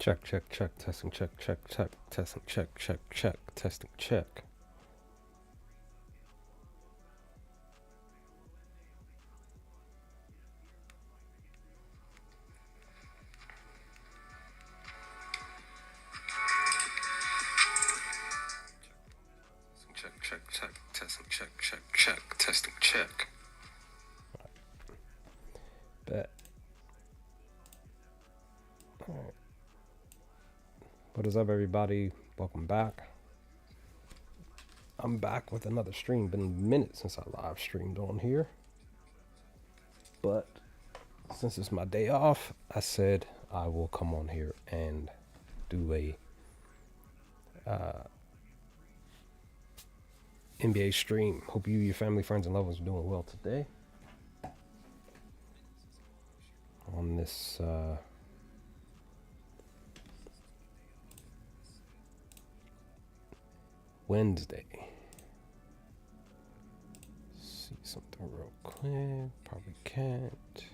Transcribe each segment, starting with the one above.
Check, check, check, testing, check, check, check, testing, check, check, check, testing, check. Check, check, check, testing, check, check, check, testing, check. Bet. Alright. What is up, everybody? Welcome back. I'm back with another stream. Been minutes since I live streamed on here. But since it's my day off, I said I will come on here and do a NBA stream. Hope you, your family, friends, and loved ones are doing well today. On this Wednesday. See something real quick. Probably can't.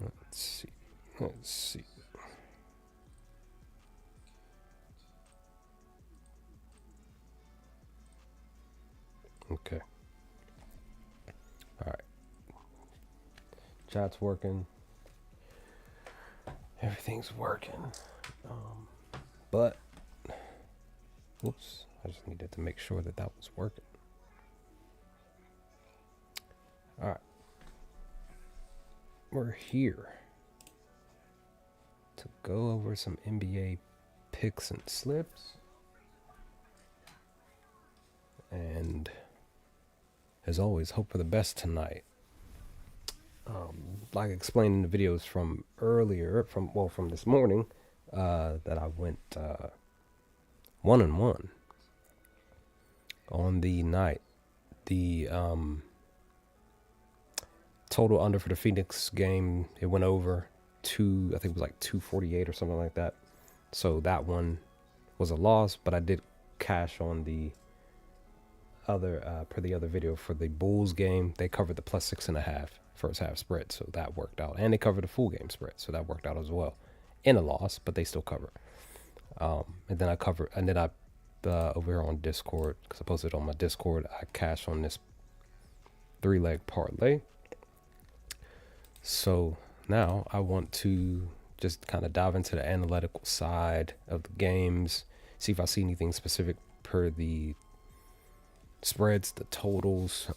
Let's see. Let's see. Okay. All right. Chat's working. Everything's working. But, whoops. I just needed to make sure that that was working. All right. We're here to go over some NBA picks and slips. And as always, hope for the best tonight. Like I explained in the videos from earlier, from this morning, that I went 1-1 on the night. The total under for the Phoenix game, it went over I think it was like 248 or something like that. So that one was a loss, but I did cash on the other per the other video for the Bulls game. They covered the plus 6.5 first half spread, so that worked out, and they covered the full game spread, so that worked out as well. In a loss, but they still cover. And then I over here on Discord, because I posted on my Discord, I cashed on this 3-leg parlay. So now I want to just kind of dive into the analytical side of the games, see if I see anything specific per the spreads, the totals,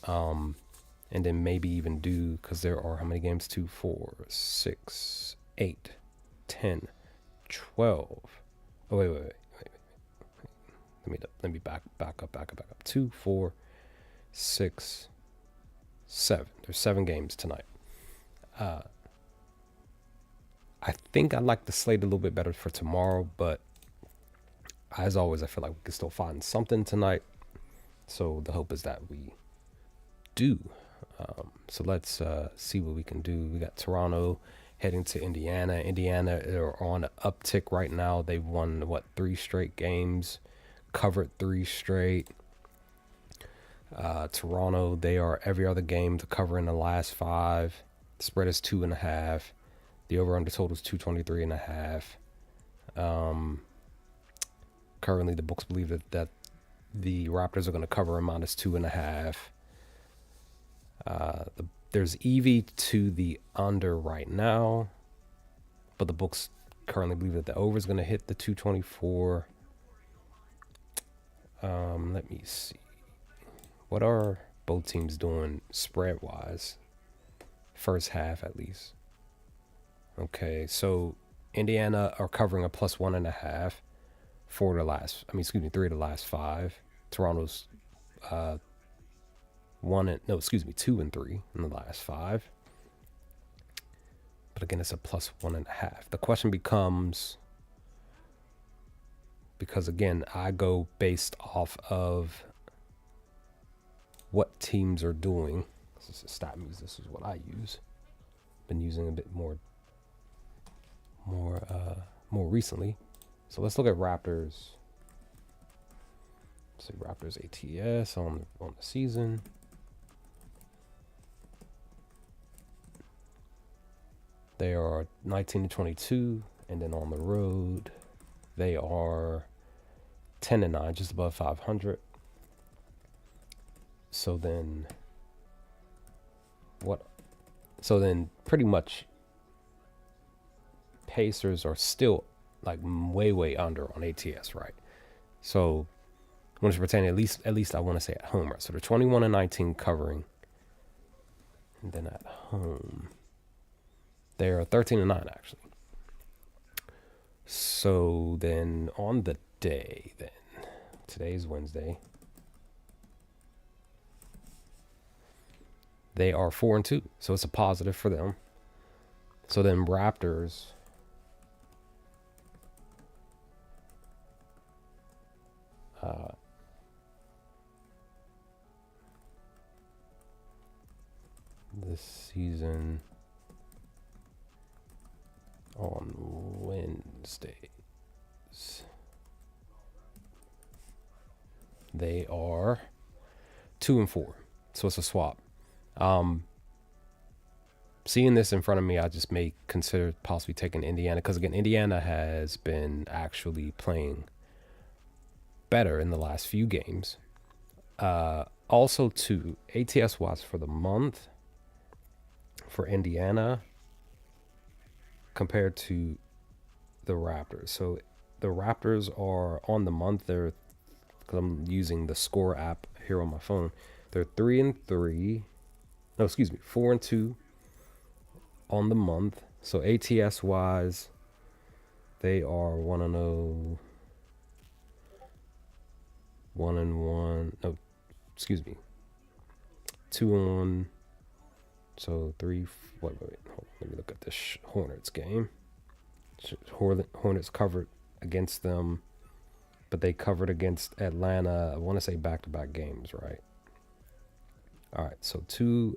and then maybe even do, because there are how many games? 2, 4, 6, 8, 10, 12. Oh, wait. Let me back up. 2, 4, 6, 7. There's 7 games tonight. I think I like the slate a little bit better for tomorrow, but as always, I feel like we can still find something tonight. So the hope is that we do. So let's see what we can do. We got Toronto heading to Indiana. Indiana are on an uptick right now. They've won, 3 straight games, covered 3 straight. Toronto, they are every other game to cover in the last 5. The spread is 2.5. The over-under total is 223.5. Currently, the books believe that the Raptors are going to cover a minus 2.5. There's EV to the under right now, but the books currently believe that the over is going to hit the 224. Let me see. What are both teams doing spread-wise? First half, at least. Okay, so Indiana are covering a plus 1.5 for the last, 3 of the last 5. Toronto's 2 and 3 in the last 5. But again, it's a plus 1.5. The question becomes, because again, I go based off of what teams are doing. This is StatMuse. This is what I use. Been using a bit more recently. So let's look at Raptors Let's see, Raptors ATS on the season. They are 19-22, and then on the road, they are 10-9, just above 500. So then, what? So then, pretty much, Pacers are still like way under on ATS, right? So when it's pertaining, at least I want to say at home, right? So they're 21-19 covering, and then at home, they are 13-9 actually. So then on the day, then today's Wednesday, they are 4-2, so it's a positive for them. So then Raptors. This season on Wednesdays, they are 2-4, so it's a swap. Seeing this in front of me, I just may consider possibly taking Indiana, because again, Indiana has been actually playing better in the last few games. Also, too, ATS wise for the month for Indiana compared to the Raptors. So the Raptors are on the month. They're, because I'm using the Score app here on my phone. They're 3-3. No, excuse me, 4-2 on the month. So ATS wise, they are 1-0, 1-1. No, excuse me, 2-1. So wait, hold on, let me look at this Hornets game. Hornets covered against them, but they covered against Atlanta, I want to say back-to-back games, right? All right, so 2-1,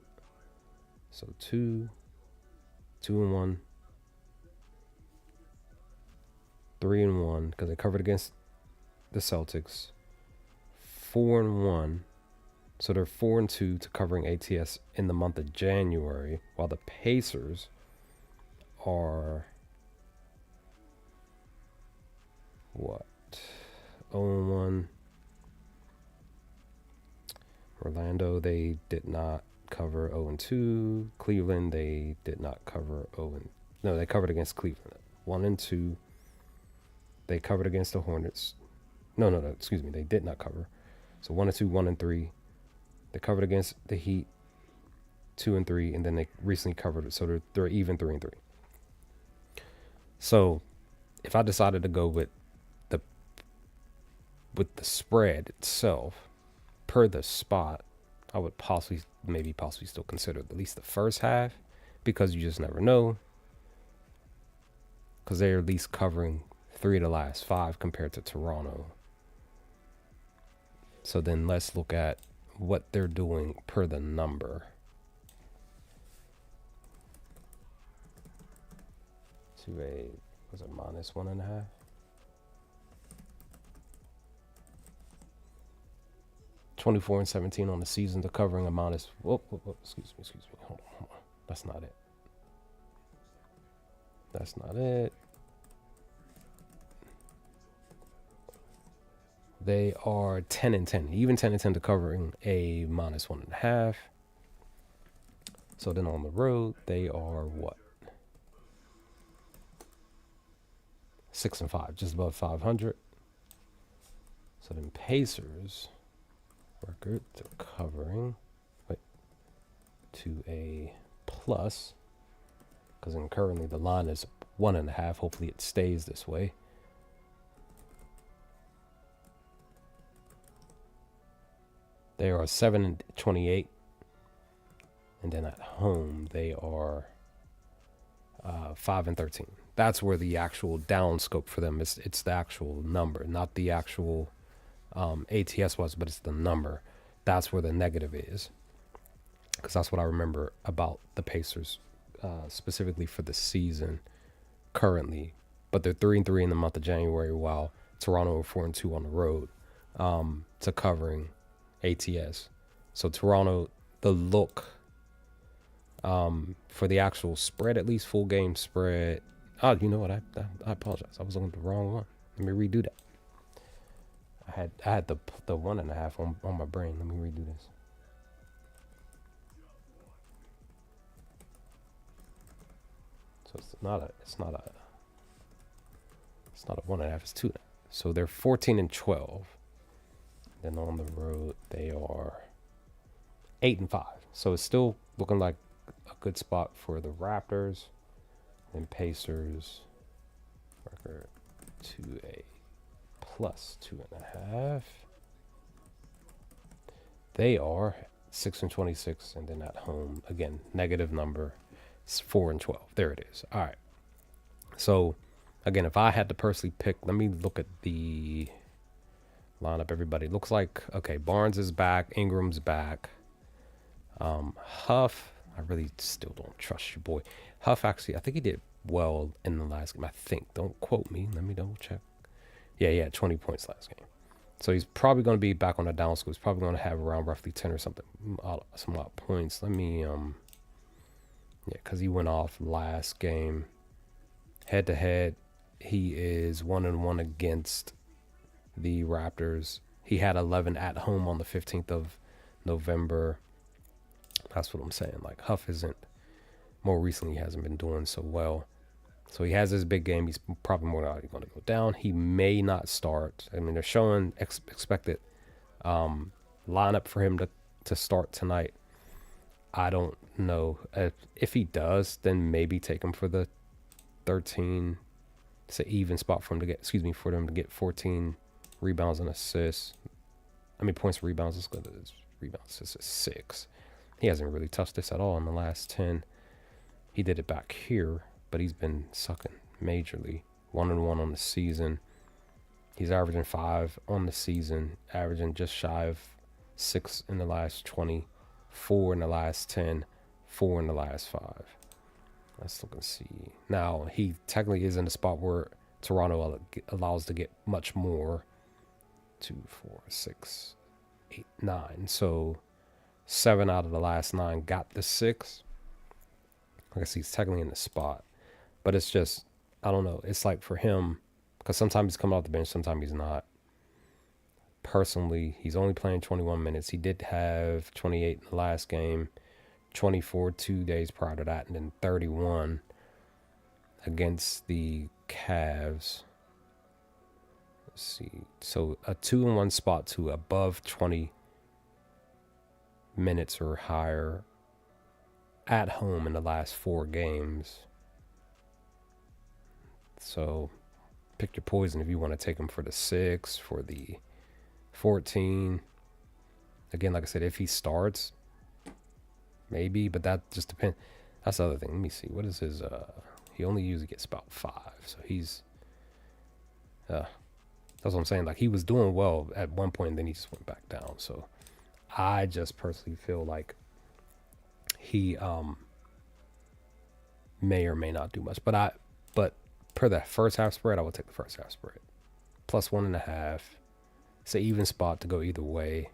3-1, because they covered against the Celtics. 4-1. So they're 4-2 to covering ATS in the month of January, while the Pacers are what? 0-1. Orlando, they did not cover 0-2. Cleveland, they did not cover 0. No, they covered against Cleveland. 1-2. They covered against the Hornets. No, excuse me, they did not cover. So 1-2, 1-3. They covered against the Heat, 2-3, and then they recently covered it, so they're even 3-3. So, if I decided to go with the spread itself per the spot, I would possibly still consider at least the first half, because you just never know. Because they're at least covering 3 of the last 5 compared to Toronto. So then let's look at what they're doing per the number. Was it -1.5? -24-17 on the season to covering a minus. Whoa, excuse me. Hold on. That's not it. They are 10-10, even 10-10 to covering a -1.5. So then on the road, they are what? 6-5, just above 500. So then Pacers record, they're covering to a plus, because then currently the line is 1.5. Hopefully it stays this way. They are 7-28, and then at home they are 5-13. That's where the actual down scope for them is. It's the actual number, not the actual ATS was, but it's the number. That's where the negative is, because that's what I remember about the Pacers, specifically for the season currently. But they're 3-3 in the month of January, while Toronto are 4-2 on the road. to covering ATS. So Toronto, the look for the actual spread, at least full game spread. Oh, you know what? I apologize. I was on the wrong one. Let me redo that. I had the 1.5 on my brain. Let me redo this. So it's not a 1.5. It's 2. So they're 14-12. Then on the road they are 8-5. So it's still looking like a good spot for the Raptors. And Pacers record 2A plus 2.5. They are 6-26, and then at home again negative number. It's 4-12. There it is. All right. So again, if I had to personally pick, let me look at the lineup. Everybody looks like okay. Barnes is back. Ingram's back. Huff, I really still don't trust you, boy. Huff actually, I think he did well in the last game. I think. Don't quote me. Let me double check. Yeah, he had 20 points last game. So he's probably going to be back on the down school. He's probably going to have around roughly 10 or something, some odd points. Let me, yeah, because he went off last game. Head to head, he is 1-1 against the Raptors. He had 11 at home on the 15th of November. That's what I'm saying. Like Huff isn't, more recently, he hasn't been doing so well. So he has this big game. He's probably more likely going to go down. He may not start. I mean, they're showing expected lineup for him to start tonight. I don't know. If he does, then maybe take him for the 13. It's an even spot for him to get, for them to get 14 rebounds and assists. I mean, points and rebounds. Let's go to his rebounds. This is 6. He hasn't really touched this at all in the last 10. He did it back here, but he's been sucking majorly. 1-1 on the season. He's averaging 5 on the season, averaging just shy of 6 in the last 20, 4 in the last 10, 4 in the last 5. Let's look and see. Now, he technically is in a spot where Toronto allows to get much more. 2, 4, 6, 8, 9. So 7 out of the last 9 got the 6. I guess he's technically in the spot. But it's just, I don't know. It's like for him, because sometimes he's coming off the bench, sometimes he's not. Personally, he's only playing 21 minutes. He did have 28 in the last game, 24 2 days prior to that, and then 31 against the Cavs. Let's see. So a 2-1 spot to above 20 minutes or higher at home in the last 4 games. So pick your poison if you want to take him for the 6, for the 14. Again, like I said, if he starts, maybe, but that just depends. That's the other thing. Let me see. What is his, he only usually gets about 5. So he's, that's what I'm saying. Like he was doing well at one point and then he just went back down. So I just personally feel like he, may or may not do much, but per that first half spread, I would take the first half spread. Plus 1.5. It's an even spot to go either way.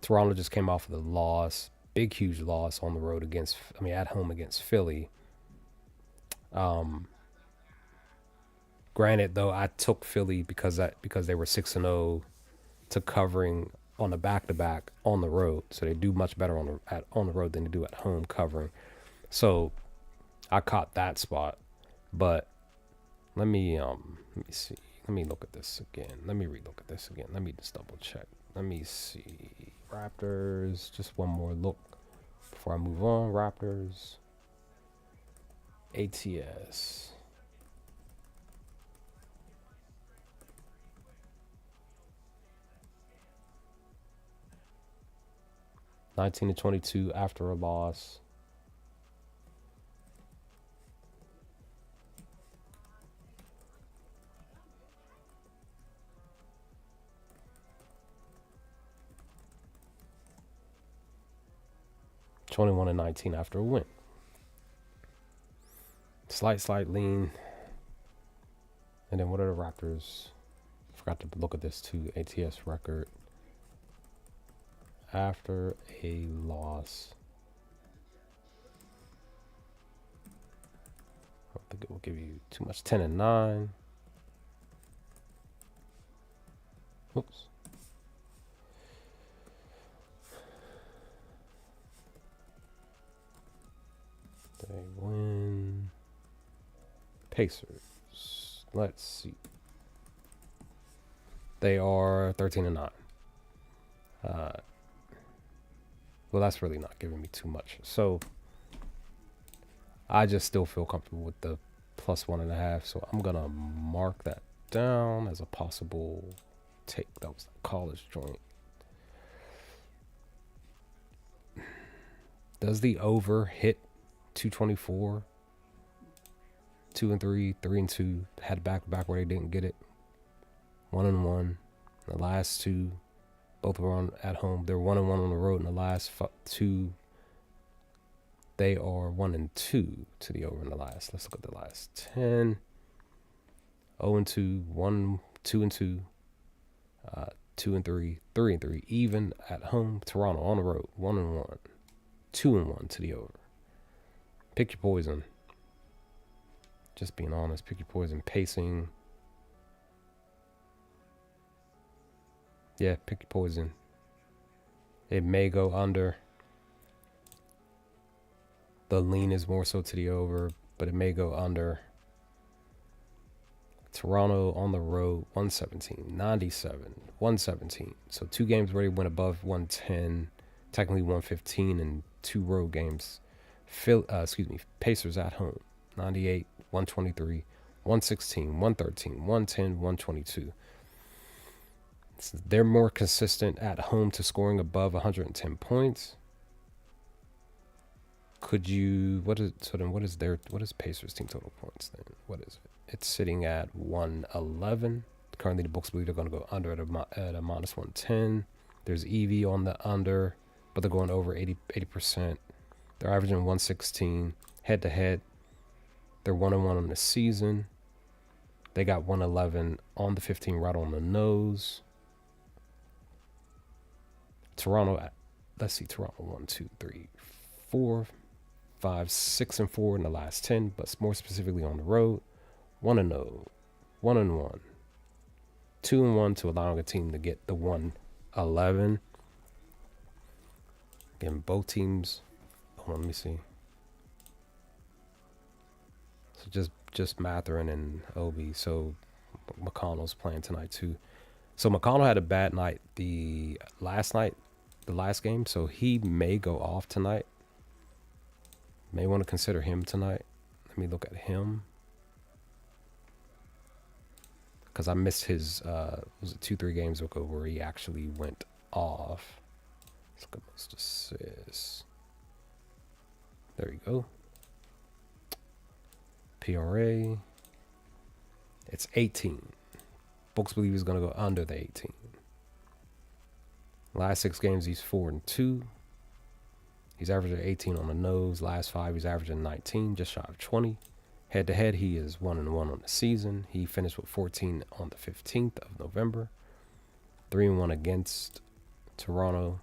Toronto just came off of the loss. Big, huge loss on the road against, at home against Philly. Granted, though, I took Philly because they were 6-0 to covering on the back-to-back on the road. So they do much better on the road than they do at home covering. So I caught that spot. But let me see. Let me look at this again. Let me relook at this again. Let me just double check. Let me see. Raptors. Just one more look before I move on. Raptors. ATS. (19-22) after a loss. (21-19) after a win. Slight lean. And then what are the Raptors? Forgot to look at this too. ATS record after a loss. I don't think it will give you too much. 10-9. Oops. They win. Pacers. Let's see. They are 13-9. Well, that's really not giving me too much. So I just still feel comfortable with the +1.5. So I'm gonna mark that down as a possible take. That was the college joint. Does the over hit 224? 2-3, 3-2. Had back where they didn't get it. 1-1. The last two, both were on at home. They're 1-1 on the road in the last two. They are 1-2 to the over in the last. Let's look at the last 10. 0-2, 1, 2-2, 2-3, 3-3. Even at home. Toronto on the road, 1-1, 2-1 to the over. Pick your poison. Just being honest, pick your poison. Pacing. Yeah, pick your poison. It may go under. The lean is more so to the over, but it may go under. Toronto on the road, 117, 97, 117. So 2 games where they went above 110, technically 115, and 2 road games. Pacers at home, 98, 123, 116, 113, 110, 122. So they're more consistent at home to scoring above 110 points. Could you, what is Pacers team total points then? What is it? It's sitting at 111. Currently the books believe they're going to go under at a -110. There's EV on the under, but they're going over 80%. They're averaging 116 head to head. They're 1-1 on the season. They got 111 on the 15 right on the nose. Toronto, let's see, Toronto 1, 2, 3, 4, 5, 6 and 4 in the last 10, but more specifically on the road, 1-0, 1-1, 2-1 to allowing a team to get the 111. Again, both teams. Hold on, let me see. So just Mathurin and Obi. So McConnell's playing tonight too. So McConnell had a bad night the last game. So he may go off tonight. May want to consider him tonight. Let me look at him. Because I missed his, was it 2-3 games ago where he actually went off. Let's look at most assists. There you go. PRA. It's 18. Books believe he's going to go under the 18. Last 6 games, he's 4-2. He's averaging 18 on the nose. Last 5, he's averaging 19, just shy of 20. Head to head, he is 1-1 on the season. He finished with 14 on the 15th of November. 3-1 against Toronto.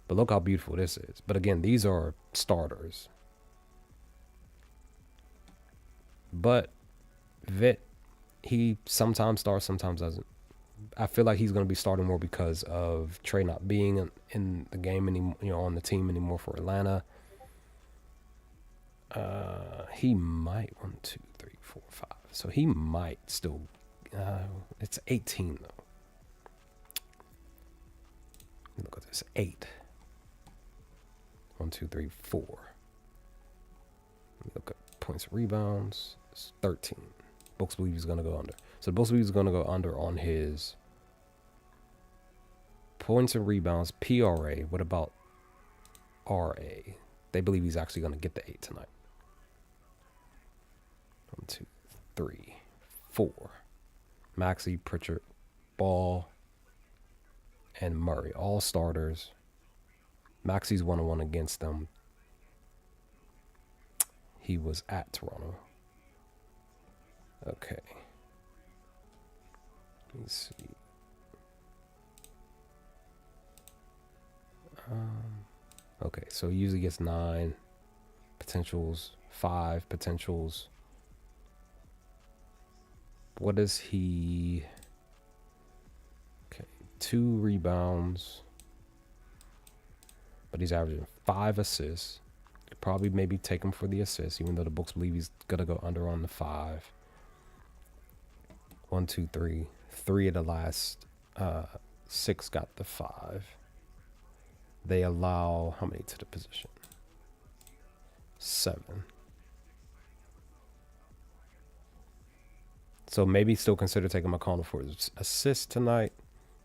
But look how beautiful this is. But again, these are starters. But Vit, he sometimes starts, sometimes doesn't. I feel like he's going to be starting more because of Trey not being in the game anymore, on the team anymore for Atlanta. He might 1, 2, 3, 4, 5. So he might still. It's 18 though. Look at this, 8. 1, 2, 3, 4. Look at points and rebounds. It's 13. Books believe he's going to go under. So Books believe he's going to go under on his points and rebounds, PRA. What about RA? They believe he's actually going to get the 8 tonight. 1, 2, 3, 4. Maxey, Pritchard, Ball, and Murray, all starters. Maxey's 1-1 against them. He was at Toronto. Okay. Let me see. Okay, so he usually gets 9 potentials, 5 potentials. What is he? Okay, 2 rebounds, but he's averaging 5 assists. Could probably maybe take him for the assists, even though the books believe he's gonna go under on the 5. 1, 2, 3. 3 of the last 6 got the 5. They allow how many to the position? 7. So maybe still consider taking McConnell for his assist tonight.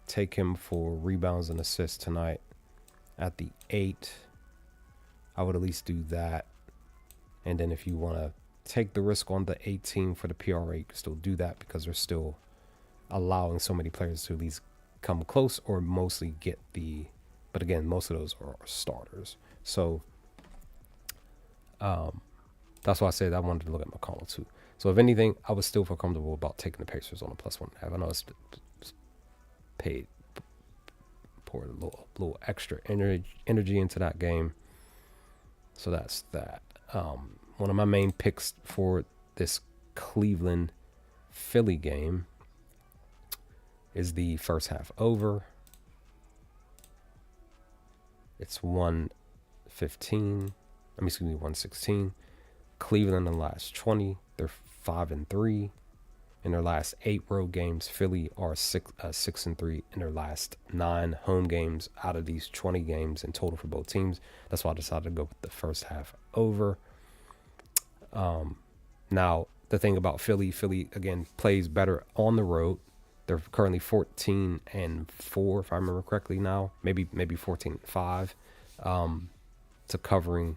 Take him for rebounds and assists tonight at the 8. I would at least do that. And then if you want to take the risk on the 18 for the PRA, you can still do that because they're still allowing so many players to at least come close or mostly get the, but again, most of those are starters. So that's why I said I wanted to look at McConnell too. So if anything, I would still feel comfortable about taking the Pacers on a +1.5. I know it's paid, pour a little extra energy into that game. So that's that. One of my main picks for this Cleveland Philly game is the first half over. It's 115. Excuse me, 116. Cleveland in the last 20. They're 5-3 in their last 8 road games. Philly are 6-3 in their last 9 home games out of these 20 games in total for both teams. That's why I decided to go with the first half over. Now the thing about Philly again plays better on the road. They're currently 14-4, if I remember correctly now. Maybe 14-5 to covering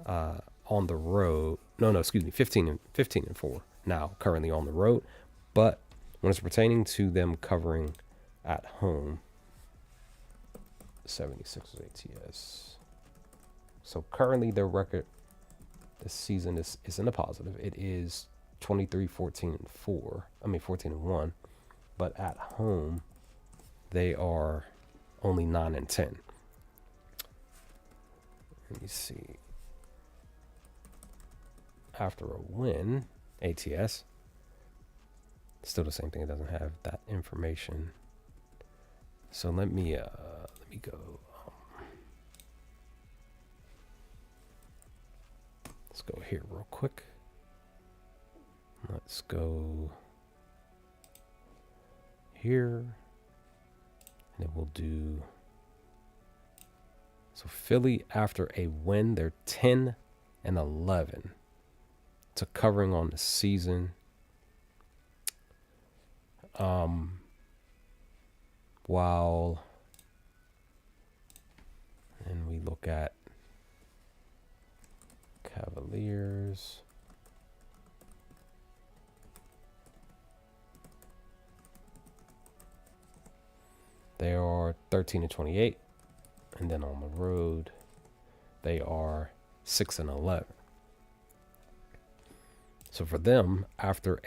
on the road. No, excuse me, 15-4 now currently on the road. But when it's pertaining to them covering at home, 76 ATS. So currently their record this season is in the positive. It is 23-14-4. 14-1. But at home, they are only 9-10. Let me see. After a win, ATS, still the same thing. It doesn't have that information. So let me go. Let's go here real quick. Let's go here, and then we'll do. So Philly, after a win, they're 10-11 to covering on the season. While, and we look at Cavaliers. They are 13-28, and then on the road, they are 6-11. So for them, after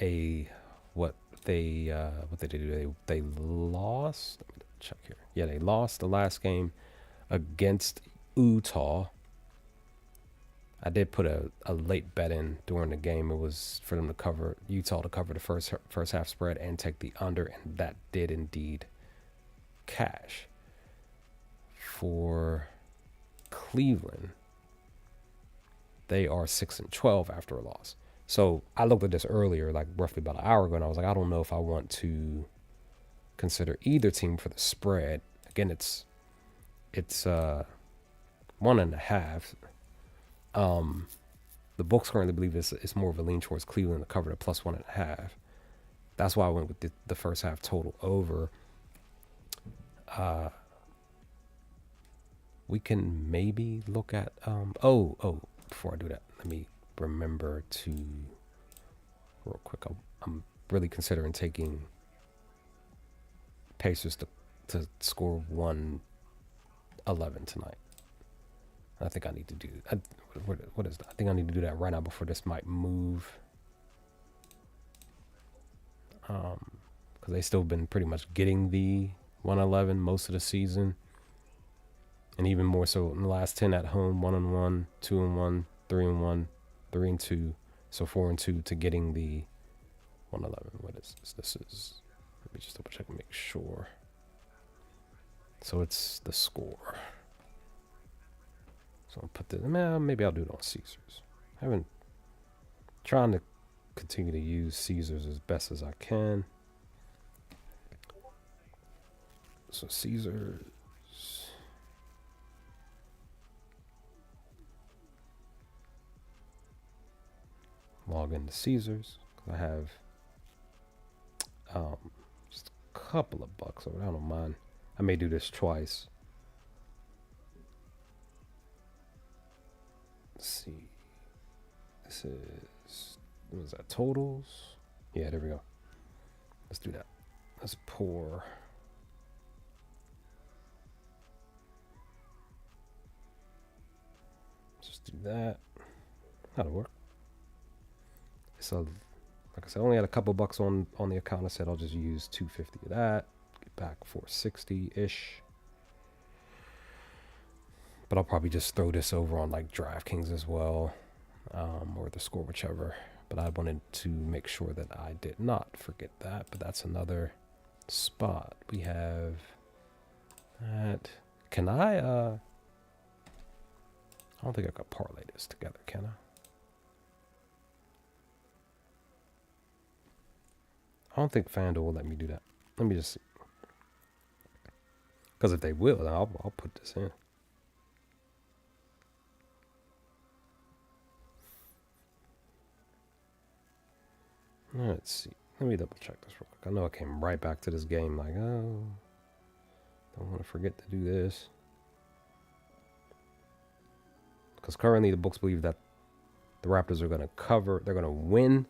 what they do, they lost. Let me check here. Yeah, they lost the last game against Utah. I did put a late bet in during the game. It was for them to cover Utah to cover the first half spread and take the under, and that did indeed cash. For Cleveland, they are 6-12 after a loss. So I looked at this earlier, like roughly about an hour ago, and I was like, I don't know if I want to consider either team for the spread. Again, it's 1.5. The books currently believe it's more of a lean towards Cleveland to cover the +1.5. That's why I went with the first half total over. We can maybe look at before I do that, let me remember to real quick. I'm really considering taking Pacers to score 111 tonight. I think I need to do what is that? I think I need to do that right now before this might move. Because because they still been pretty much getting the 111 most of the season, and even more so in the last 10 at home, 1-1, 2-1, 3-1, 3-2, so 4-2 to getting the 111. What is this? This is, let me just double check and make sure. So it's the score. So I'll put this, maybe I'll do it on Caesars. I haven't, trying to continue to use Caesars as best as I can. So Caesars. Log into Caesars. I have just a couple of bucks, so I don't mind. I may do this twice. Let's see. This is, what was that, totals? Yeah, there we go. Let's do that. Let's pour. Just do that. That'll work. So, like I said, I only had a couple bucks on the account. I said I'll just use 250 of that. Get back 460-ish. But I'll probably just throw this over on like DraftKings as well, or the score, whichever. But I wanted to make sure that I did not forget that. But that's another spot. We have that. Can I don't think I could parlay this together, can I? I don't think FanDuel will let me do that. Let me just see. Because if they will, then I'll put this in. Let's see. Let me double check this real quick. I know I came right back to this game like, oh, don't want to forget to do this. Because currently the books believe that the Raptors are going to cover, they're going to win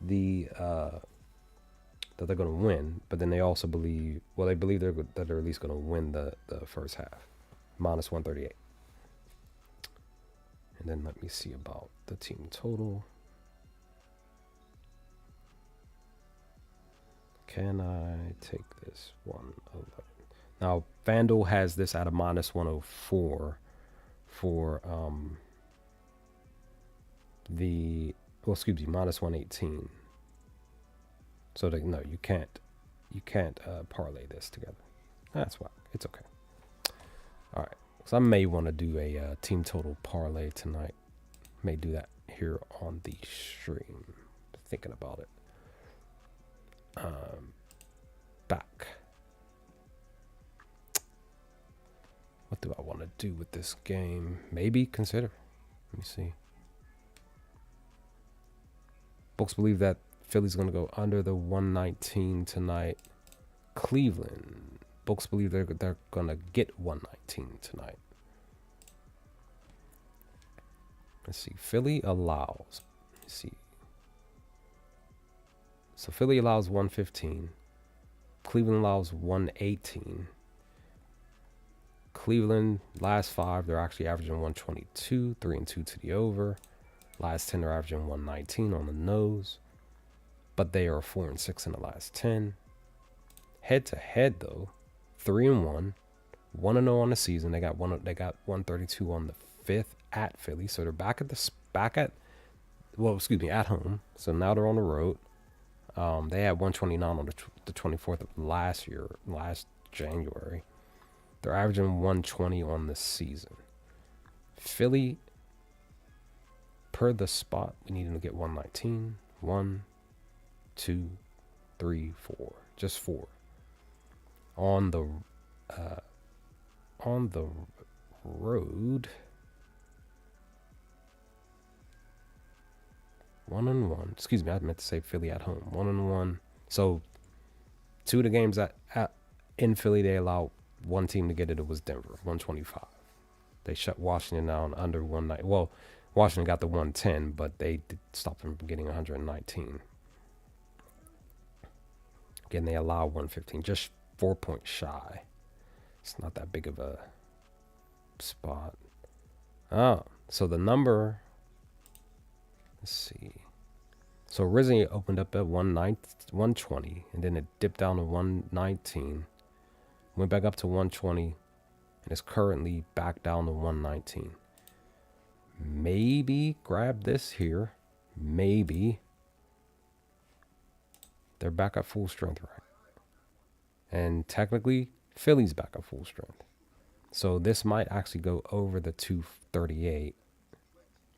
the, that they're going to win, but then they also believe, well, they believe that they're at least going to win the first half, minus 138. And then let me see about the team total. Can I take this 111? Now, FanDuel has this at a minus 104 for minus 118. So no, you can't parlay this together. That's why it's okay. All right, so I may want to do a team total parlay tonight. May do that here on the stream. Thinking about it. Back. What do I want to do with this game? Maybe consider. Let me see. Books believe that Philly's going to go under the 119 tonight. Cleveland. Books believe they're going to get 119 tonight. Let's see. Philly allows. Let's see. So Philly allows 115. Cleveland allows 118. Cleveland, last 5, they're actually averaging 122, 3-2 to the over. Last 10, they're averaging 119 on the nose. But they are 4-6 in the last 10. Head to head, though, 3-1, 1-0 on the season. They got 132 on the 5th at Philly. So they're at home. So now they're on the road. They had 129 on the 24th of last January. They're averaging 120 on the season. Philly, per the spot, we need them to get 119. 1, 2, 3, 4. Just 4. On the road, 1-1. Excuse me, I meant to say Philly at home. 1-1. So 2 of the games in Philly, they allowed one team to get it. It was Denver, 125. They shut Washington down under 190. Well, Washington got the 110, but they did stop them from getting 119. Again, they allow 115, just 4 points shy. It's not that big of a spot. Oh, so the number, let's see. So originally it opened up at 120, and then it dipped down to 119, went back up to 120, and is currently back down to 119. Maybe grab this here. Maybe they're back at full strength, right? And technically, Philly's back at full strength. So this might actually go over the 238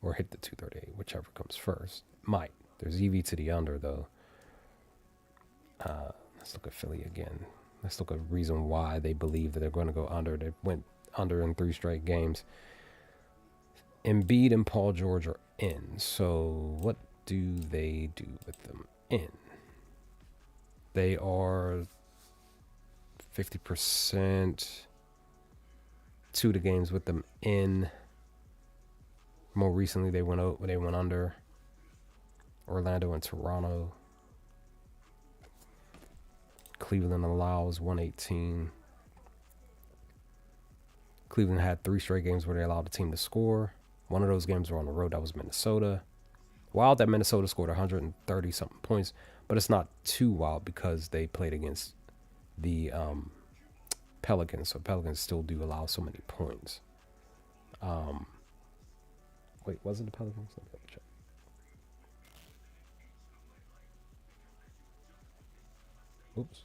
or hit the 238, whichever comes first. Might. There's EV to the under, though. Let's look at Philly again. Let's look at a reason why they believe that they're going to go under. They went under in 3 straight games. Embiid and Paul George are in. So what do they do with them in? They are 50%. 2 of the games with them in. More recently, they went under. Orlando and Toronto. Cleveland allows 118. Cleveland had 3 straight games where they allowed the team to score. One of those games were on the road. That was Minnesota. Wild that Minnesota scored 130-something points, but it's not too wild because they played against the Pelicans, so Pelicans still do allow so many points. Wait, was it the Pelicans? Let me double check. Oops.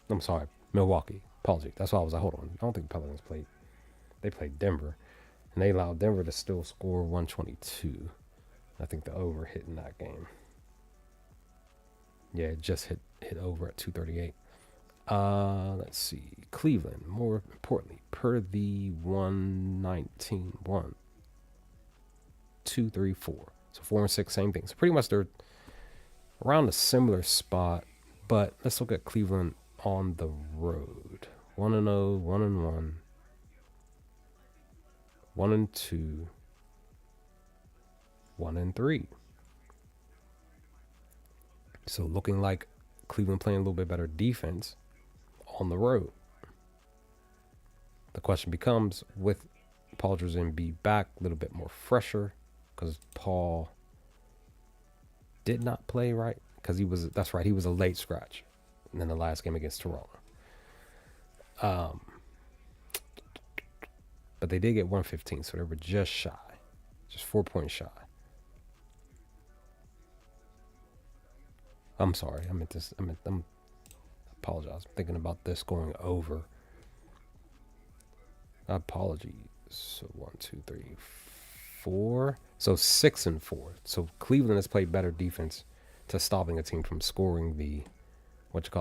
I'm sorry. Milwaukee. Apology. That's why I was like, hold on. I don't think the Pelicans played. They played Denver, and they allowed Denver to still score 122. I think the over hit in that game. Yeah, it just hit over at 238. Let's see. Cleveland, more importantly, per the 119-1, 2, 3, 4. So 4 and 6, same thing. So pretty much they're around a similar spot. But let's look at Cleveland on the road. 1-0, 1-1, 1-2, 1-3. So looking like Cleveland playing a little bit better defense on the road. The question becomes, with Paul George and Embiid back, a little bit more fresher, because Paul did not play, right? Because he was a late scratch in the last game against Toronto. But they did get 115, so they were just shy, just 4 points shy. I'm sorry. I'm apologize. I'm thinking about this going over. Apologies. So 1, 2, 3, 4. So 6 and 4. So Cleveland has played better defense to stopping a team from scoring the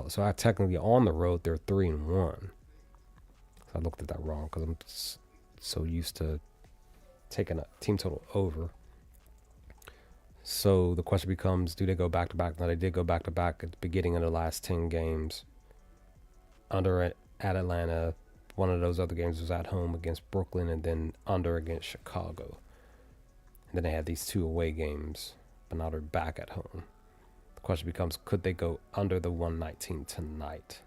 So I technically on the road they're 3 and 1. So I looked at that wrong because I'm so used to taking a team total over. So the question becomes, do they go back to back? Now they did go back to back at the beginning of the last 10 games. Under at Atlanta. One of those other games was at home against Brooklyn, and then under against Chicago. And then they had these 2 away games, but now they're back at home. The question becomes, could they go under the 119 tonight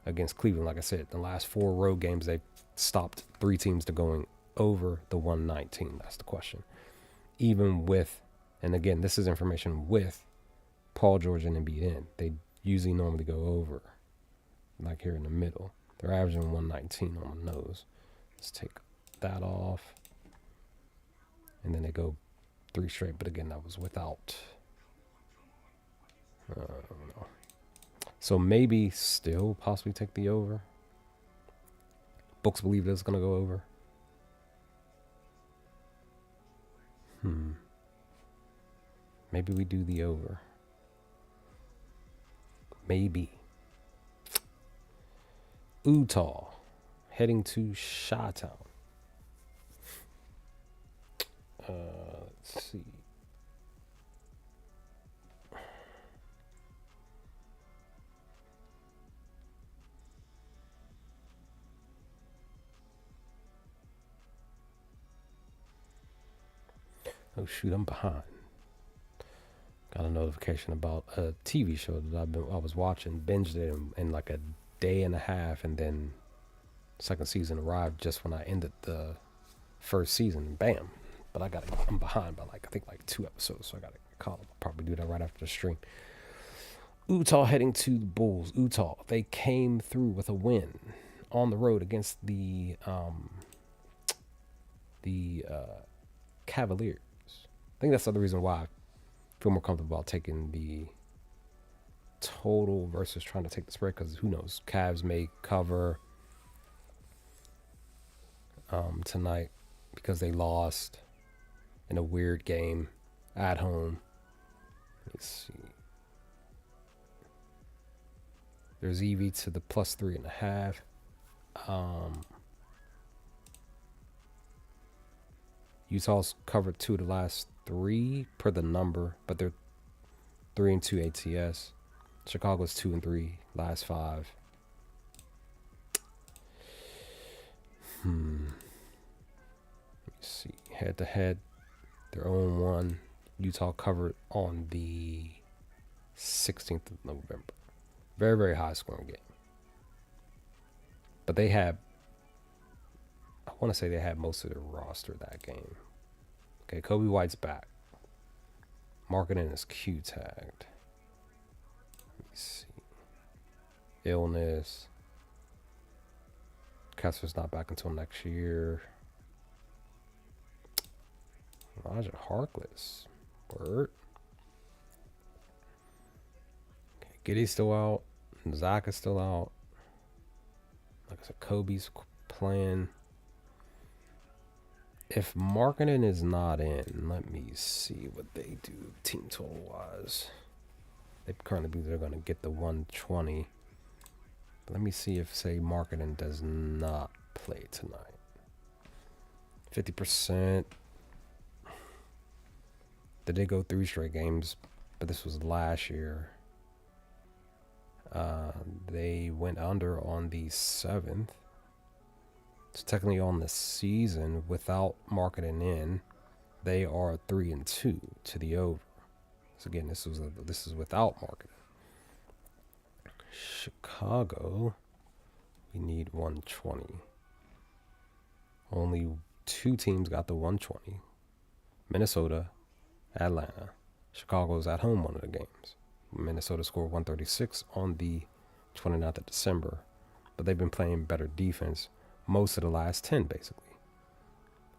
against Cleveland? Like I said, the last 4 road games, they stopped 3 teams to going over the 119. That's the question. Even with, and again, this is information with Paul George and Embiid in. They usually normally go over, like here in the middle. They're averaging 119 on the nose. Let's take that off. And then they go 3 straight. But again, that was without. I don't know. So maybe still possibly take the over. Books believe that it's going to go over. Maybe we do the over. Maybe. Utah heading to Chi-Town. Let's see. Oh shoot, I'm behind. Got a notification about a TV show that I was watching, binged it in like a day and a half, and then second season arrived just when I ended the first season. Bam! But I'm behind by I think 2 episodes, so I gotta I'll probably do that right after the stream. Utah heading to the Bulls. Utah, they came through with a win on the road against the Cavaliers. I think that's the other reason why I feel more comfortable about taking the total versus trying to take the spread, because who knows, Cavs may cover tonight because they lost in a weird game at home. Let's see. There's EV to the +3.5. Utah's covered 2 of the last 3 per the number, but they're 3-2 ATS. Chicago's 2-3 last 5. Let me see. Head to head, they're 0-1. Utah covered on the 16th of November. Very, very high scoring game. But they had, I want to say they had most of their roster that game. Okay, Kobe White's back. Marketing is Q tagged. Let me see. Illness. Kessler's not back until next year. Elijah Harkless. Word. Okay, Giddy's still out. Zach is still out. Like I said, Kobe's playing. If Marketing is not in, let me see what they do team total wise. They currently believe they're going to get the 120. Let me see if, say, Marketing does not play tonight. 50%. They did go 3 straight games, but this was last year. They went under on the 7th. So technically on the season, without Marketing in, they are 3-2 to the over. So again, this is without Marketing. Chicago, we need 120. Only 2 teams got the 120. Minnesota, Atlanta. Chicago's at home one of the games. Minnesota scored 136 on the 29th of December, but they've been playing better defense most of the last 10, basically.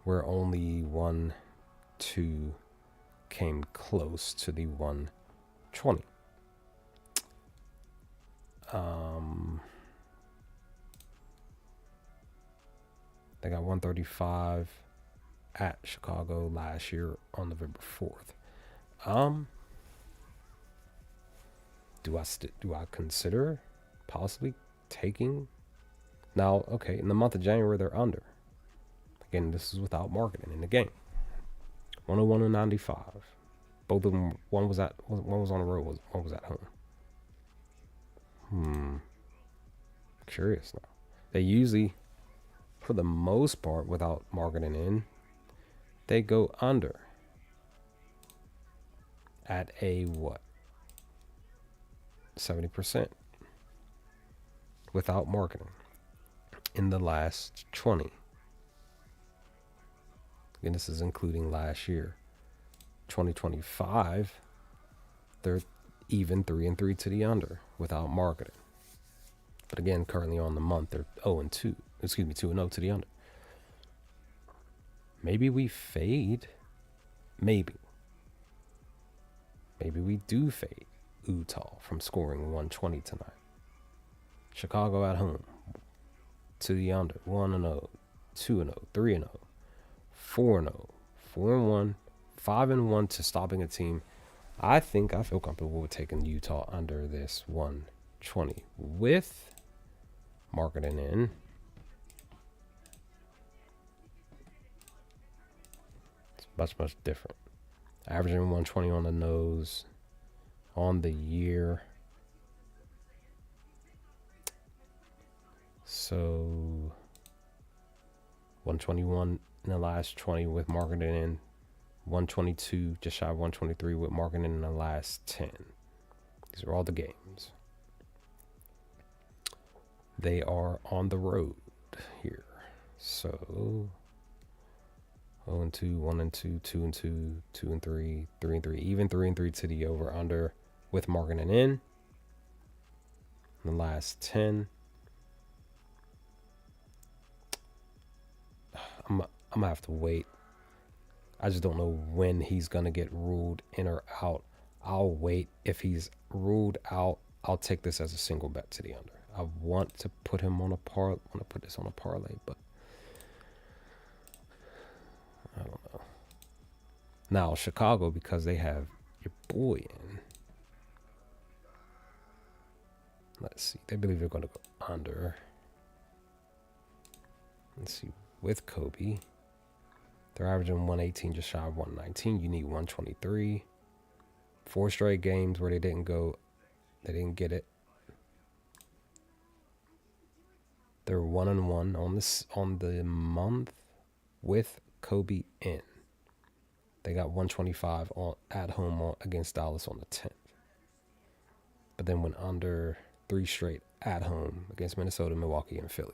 Where only 1, 2 came close to the 120. They got 135 at Chicago last year on November 4th. Do I consider possibly taking? Now, okay, in the month of January they're under. Again, this is without Marketing in the game. 101 and 95. Both of them. One was on the road. One was at home. Curious now. They usually, for the most part, without Marketing in, they go under at a what? 70% without Marketing in the last 20. And this is including last year. 2025, they're even 3-3 to the under without Marketing. But again, currently on the month, they're 2-0 to the under. Maybe we fade. Maybe we do fade Utah from scoring 120 tonight. Chicago at home to the under. 1-0, 2-0, 3-0, 4-0, 4-1, 5-1 to stopping a team. I think I feel comfortable with taking Utah under this 120 with Marketing in. It's much different. Averaging 120 on the nose on the year. So 121 in the last 20 with Marketing in. 122, just shy of 123 with Marketing in the last 10. These are all the games. They are on the road here. So 0 and 2, 1 and 2, 2 and 2, 2 and 3, 3 and 3, even 3 and 3 to the over under with marketing in. The last 10. I'm gonna have to wait. I just don't know when he's gonna get ruled in or out. I'll wait. If he's ruled out, I'll take this as a single bet to the under. I want to put him on a put this on a parlay, but I don't know. Now Chicago, because they have your boy in. Let's see. They believe they're gonna go under. Let's see. With Kobe, they're averaging 118, just shy of 119. You need 123. 4 straight games where they didn't get it. They're 1-1 on the month with Kobe in. They got 125 at home against Dallas on the 10th. But then went under 3 straight at home against Minnesota, Milwaukee, and Philly.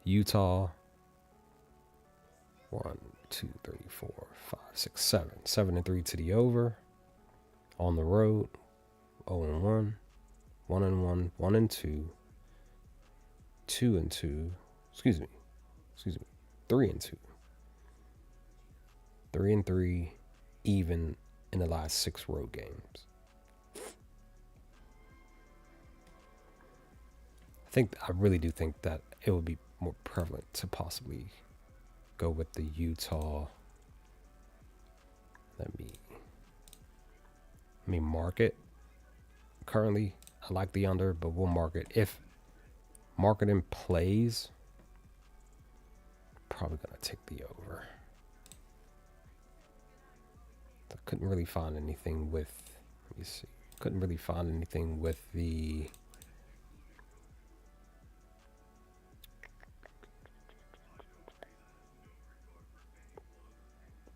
Utah, 1, 2, 3, 4, 5, 6, 7. 7 and 3 to the over. On the road, 0 and 1, 1 and 1, 1 and 2, 2 and 2. Excuse me, 3 and 2, 3 and 3, even in the last 6 road games. I really do think that it would be more prevalent to possibly go with the Utah. Let me mark it. Currently, I like the under, but we'll mark it. If marketing plays, probably gonna take the over. I couldn't really find anything with. Let me see. Couldn't really find anything with the.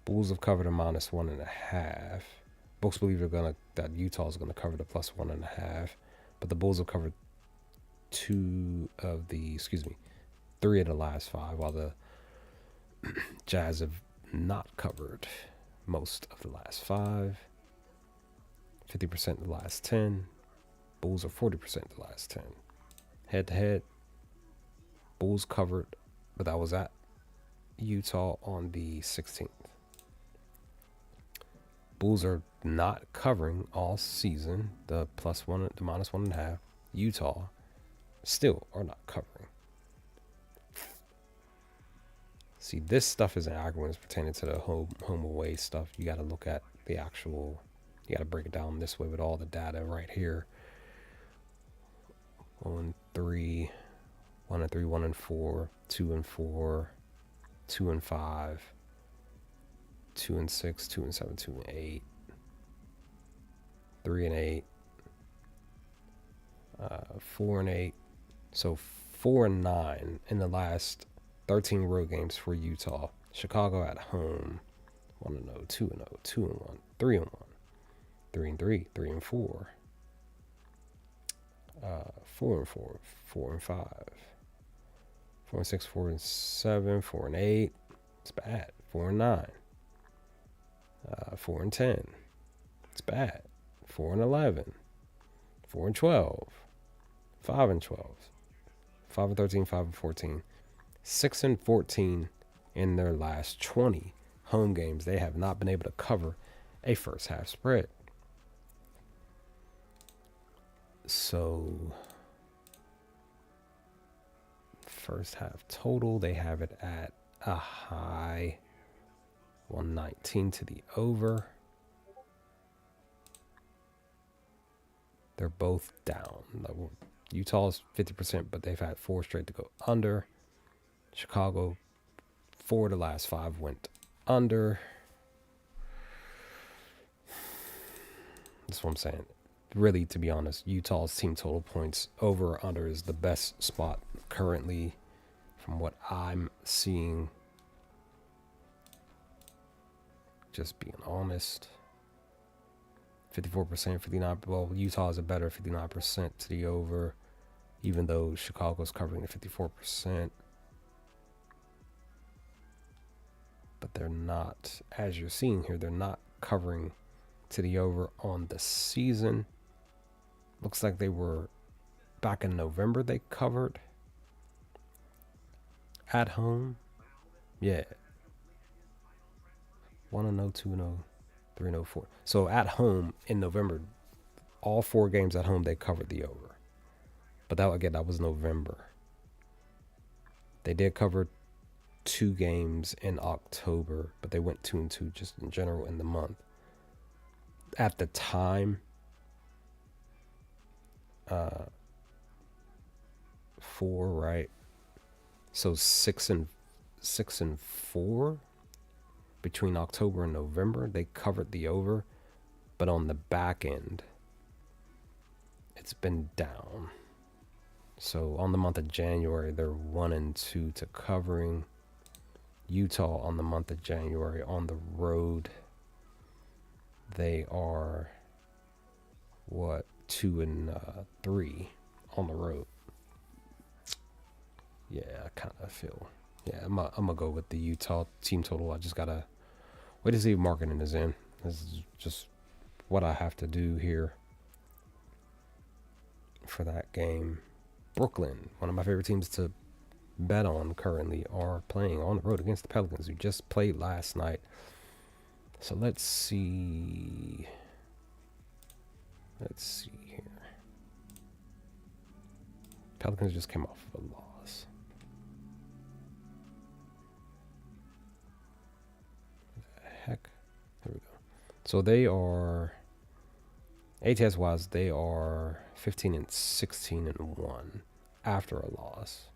Bulls have covered a -1.5. Books believe that Utah's gonna cover the +1.5, but the Bulls have covered 3 of the last 5, while the Jazz have not covered most of the last 5. 50% of the last 10. Bulls are 40% of the last 10. Head to head, Bulls covered, but that was at Utah on the 16th. Bulls are not covering all season. The +1, the -1.5. Utah still are not covering. See, this stuff isn't accurate when it's pertaining to the home away stuff. You got to look at the actual. You got to break it down this way with all the data right here. 1 and 3, 1 and 3, 1 and 4, 2 and 4, 2 and 5. 2 and 6, 2 and 7, 2 and 8, 3 and 8, 4 and 8. So 4 and 9 in the last 13 road games for Utah. Chicago at home, 1 and 0, 2 and 0, 2 and 1, 3 and 1, 3 and 3, 3 and 4, 4 and 4, 4 and 5, 4 and 6, 4 and 7, 4 and 8. It's bad. 4 and 9. 4 and 10. It's bad. 4 and 11. 4 and 12. 5 and 12. 5 and 13. 5 and 14. 6 and 14 in their last 20 home games. They have not been able to cover a first half spread. So, first half total, they have it at a high 119 to the over. They're both down. Utah's 50%, but they've had 4 straight to go under. Chicago, 4 of the last 5 went under. That's what I'm saying. Really, to be honest, Utah's team total points over or under is the best spot currently from what I'm seeing. Just being honest. 54%, 59%. Well, Utah is a better 59% to the over, even though Chicago's covering the 54%. they're not, as you're seeing here, they're not covering to the over on the season. Looks like they were back in November, they covered at home. Yeah. 1-0, 2-0, 3-0, 4. So at home in November, all 4 games at home, they covered the over. But that was November. They did cover 2 games in October, but they went 2-2 just in general in the month. At the time, 4, right? So 6-4 between October and November, they covered the over, but on the back end, it's been down. So on the month of January, they're 1-2 to covering. Utah on the month of January on the road, they are 2-3 on the road. Yeah, I kind of feel. Yeah, I'm gonna go with the Utah team total. I just gotta wait to see if marketing is in. This is just what I have to do here for that game. Brooklyn, one of my favorite teams to bet on currently, are playing on the road against the Pelicans, who just played last night. So let's see. Let's see here. Pelicans just came off of a loss. What the heck? There we go. So they are, ATS wise, they are 15-16-1 after a loss.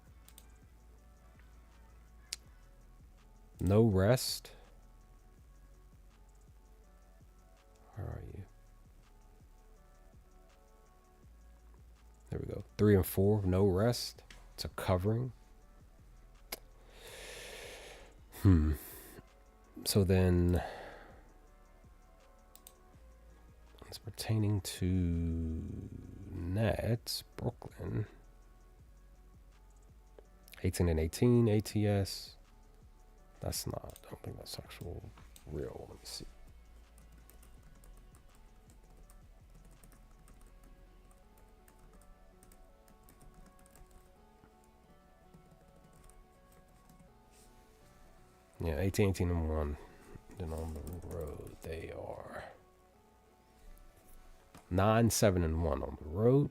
No rest. Where are you? There we go. 3-4, no rest. It's a covering. So then, it's pertaining to Nets, Brooklyn. 18-18 ATS. That's not, I don't think that's actual real. Let me see. Yeah, 18-1. Then on the road, they are 9-7-1 on the road.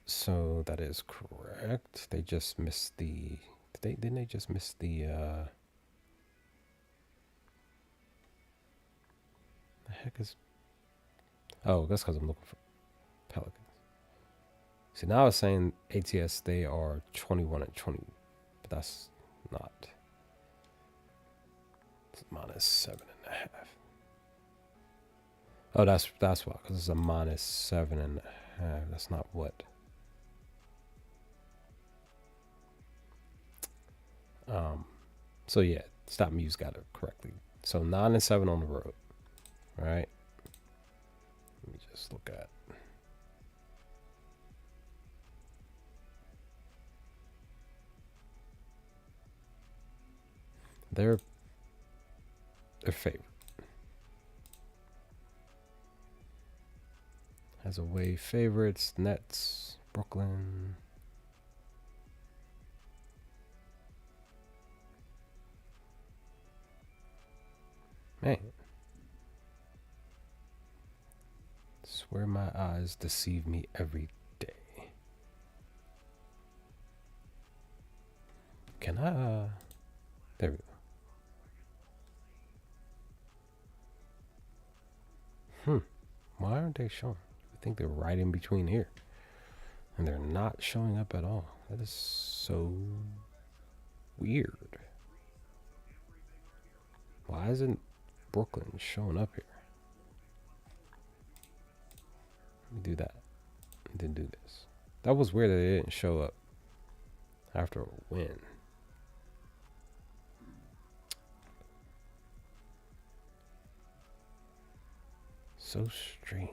So that is correct. They just missed the. Didn't they just miss the? The heck is? Oh, that's because I'm looking for Pelicans. See, now I was saying ATS, they are 21-20, but that's not. It's -7.5. Oh, that's why, because it's a -7.5. That's not what. So yeah, Stop Muse got it correctly. So 9-7 on the road. All right. Let me just look at. They're favorite. As away favorites, Nets, Brooklyn. Man. Swear my eyes deceive me every day. Can I, there we go. Why aren't they showing? I think they're right in between here. And they're not showing up at all. That is so weird. Why isn't Brooklyn showing up here? Let me do that. And then do this. That was weird that they didn't show up after a win. So strange.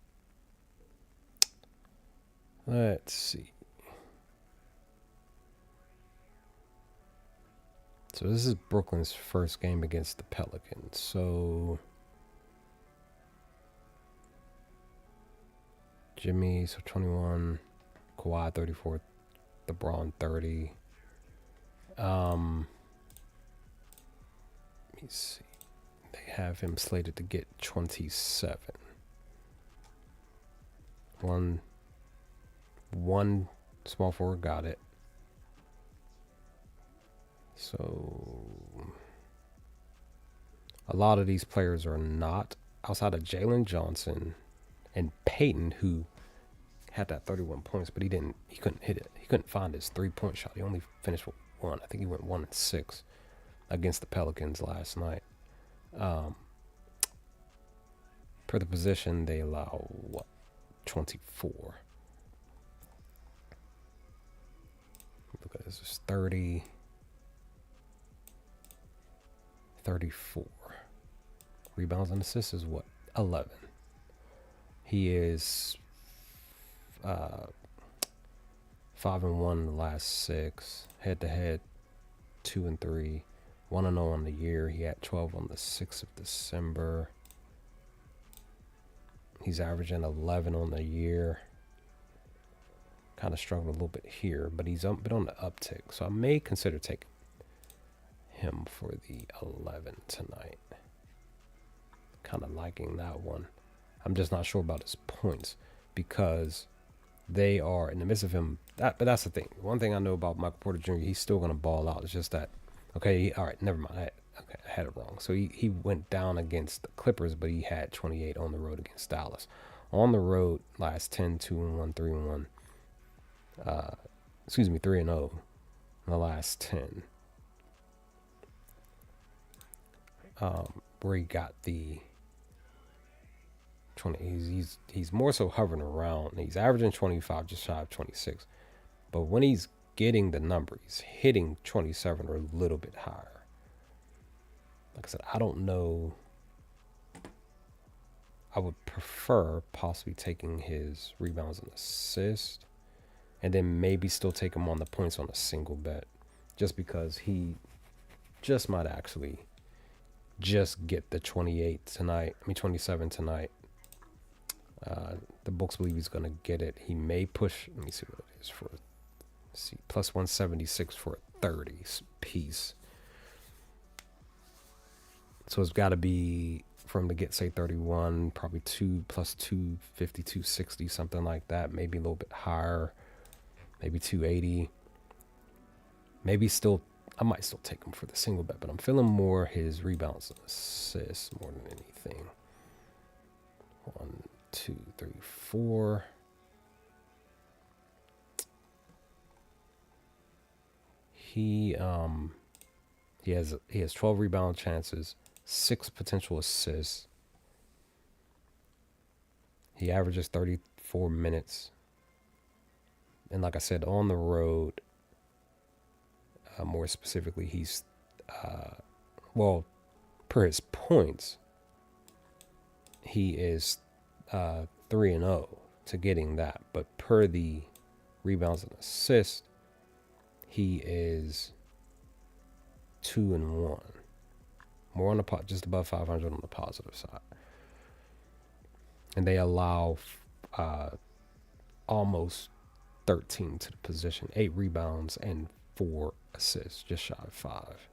Let's see. So this is Brooklyn's first game against the Pelicans. So Jimmy, so 21, Kawhi 34, LeBron 30. Let me see. They have him slated to get 27. One small forward got it. So a lot of these players are not, outside of Jalen Johnson and Peyton, who had that 31 points, but he couldn't hit it. He couldn't find his 3-point shot. He only finished with one. I think he went 1 and 6 against the Pelicans last night. Per the position, they allow 24. Look at this. It's 30, 34. Rebounds and assists is what? 11. He is 5 and 1 in the last 6. Head to head, 2 and 3. 1 and 0 on the year. He had 12 on the 6th of December. He's averaging 11 on the year. Kind of struggling a little bit here, but he's been on the uptick. So I may consider taking him for the 11 tonight. Kind of liking that one. I'm just not sure about his points because they are in the midst of him. But that's the thing. One thing I know about Michael Porter Jr., he's still going to ball out. It's just that, okay, all right, never mind. I had it wrong. So he went down against the Clippers, but he had 28 on the road against Dallas. On the road, last 10, 2-1, 3-1. 3-0 in the last 10. Where he got the 20. He's more so hovering around. He's averaging 25, just shy of 26. But when he's getting the number, he's hitting 27 or a little bit higher. Like I said, I don't know. I would prefer possibly taking his rebounds and assists, and then maybe still take him on the points on a single bet, just because he just might actually just get the 27 tonight. The books believe he's going to get it. He may push. Let me see what it is for. See, plus 176 for a 30 piece. So it's got to be for him to get, say, 31, probably 2 plus 250, 260, something like that. Maybe a little bit higher, maybe 280. Maybe I might still take him for the single bet, but I'm feeling more his rebounds and assists more than anything. 1, 2, 3, 4. He has 12 rebound chances, 6 potential assists. He averages 34 minutes. And like I said, on the road, more specifically, he's, per his points, he is 3-0 to getting that. But per the rebounds and assists, he is 2-1. More on the just above 500 on the positive side. And they allow almost 13 to the position, 8 rebounds and 4 assists, just shy of 5.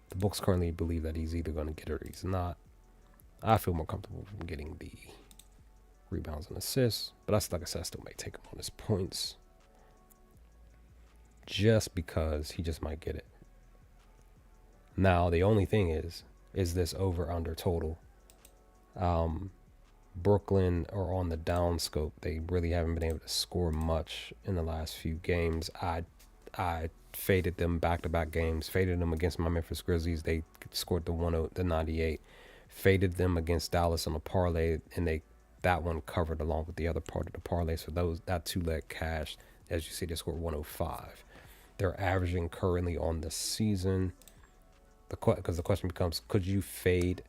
The books currently believe that he's either going to get it or he's not. I feel more comfortable from getting the rebounds and assists, but like I said, I still may take him on his points, just because he just might get it. Now, the only thing is this over-under total. Brooklyn are on the down scope. They really haven't been able to score much in the last few games. I faded them back-to-back games. Faded them against my Memphis Grizzlies. They scored the 98. Faded them against Dallas on a parlay, and that one covered along with the other part of the parlay. So that 2-leg cash, as you see, they scored 105. They're averaging currently on the season. Because the question becomes, could you fade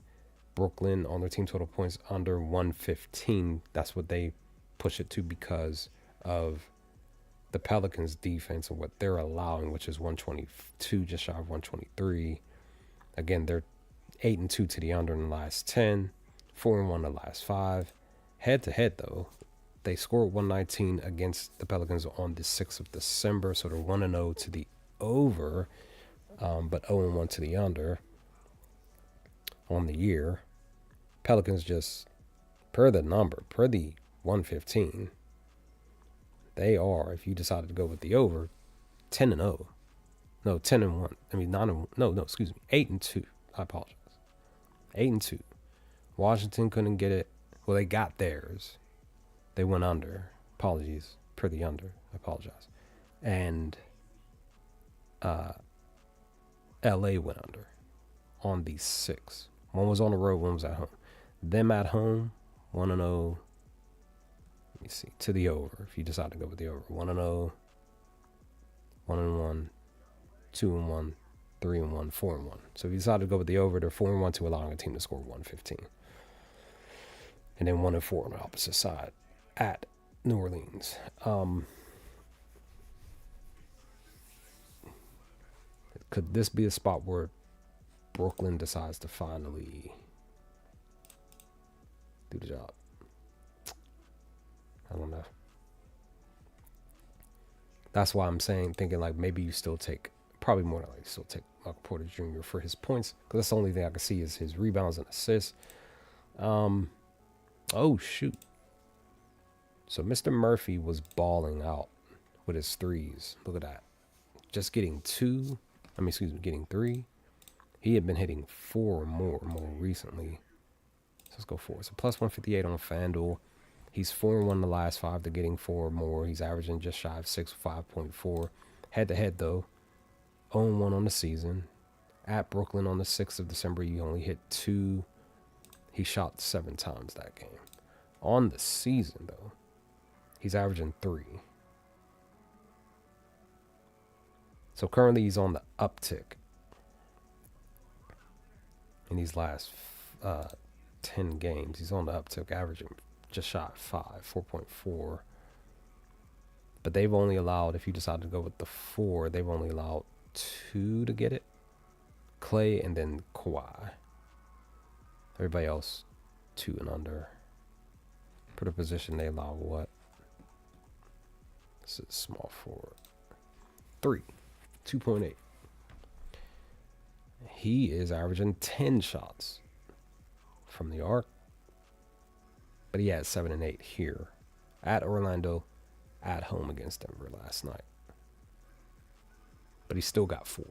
Brooklyn on their team total points under 115? That's what they push it to because of the Pelicans defense and what they're allowing, which is 122, just shy of 123. Again, they're 8-2 to the under in the last 10, 4-1 the last 5. Head to head though, they scored 119 against the Pelicans on the 6th of December, so they're 1-0 to the over, but 0-1 to the under on the year. Pelicans just, per the 115, they are, if you decided to go with the over, 10-0. No, 10-1. I mean, 9-1. No, excuse me. 8-2. I apologize. 8-2. Washington couldn't get it. Well, they got theirs. They went under. Apologies. Per the under. I apologize. And LA went under on the 6th. One was on the road, one was at home. Them at home, 1-0. Let me see. To the over. If you decide to go with the over. 1-0. 1-1. 2-1. 3-1. 4-1. So if you decide to go with the over, they're 4-1 to allowing a team to score 115. And then 1-4 on the opposite side at New Orleans. Could this be a spot where Brooklyn decides to finally do the job? I don't know. That's why I'm thinking like maybe you still take, probably more than likely still take Michael Porter Jr. for his points, because that's the only thing I can see is his rebounds and assists. Oh shoot. So Mr. Murphy was balling out with his threes. Look at that. Just getting getting 3. He had been hitting 4 or more recently. So let's go 4. So plus 158 on FanDuel. He's 4-1 the last 5 to getting 4 or more. He's averaging just shy of 6, 5.4. Head to head though, 0-1 on the season. At Brooklyn on the 6th of December, he only hit 2. He shot 7 times that game. On the season though, he's averaging 3. So currently he's on the uptick in these last 10 games. He's on the uptick, averaging just shy of 5, 4.4. But they've only allowed, if you decide to go with the 4, they've only allowed 2 to get it. Clay and then Kawhi. Everybody else 2 and under. For the position, they allow what? This is small forward. 3. 2.8. He is averaging 10 shots from the arc, but he had 7 and 8 here at Orlando, at home against Denver last night. But he still got 4.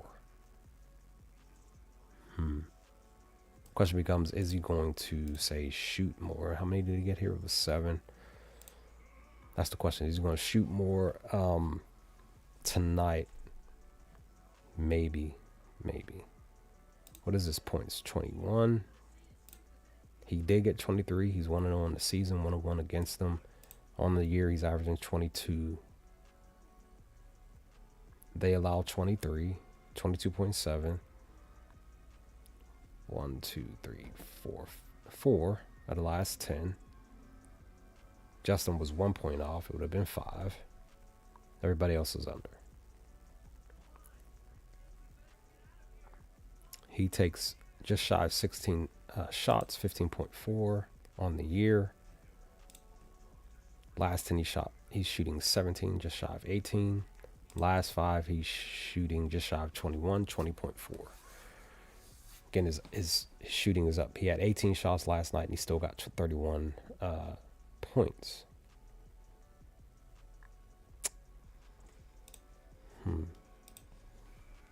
Question becomes, is he going to say shoot more? How many did he get here? It was 7. That's the question. Is he going to shoot more tonight? Maybe. What is his points? 21. He did get 23. He's 1-0 in the season, 1-1 against them. On the year, he's averaging 22. They allow 23, 22.7. 1, 2, 3, 4 out of the last 10. Justin was 1 point off. It would have been 5. Everybody else is under. He takes just shy of 16 shots, 15.4 on the year. Last 10 he's shooting 17, just shy of 18. Last 5, he's shooting just shy of 21, 20.4. Again, his shooting is up. He had 18 shots last night, and he still got 31 points.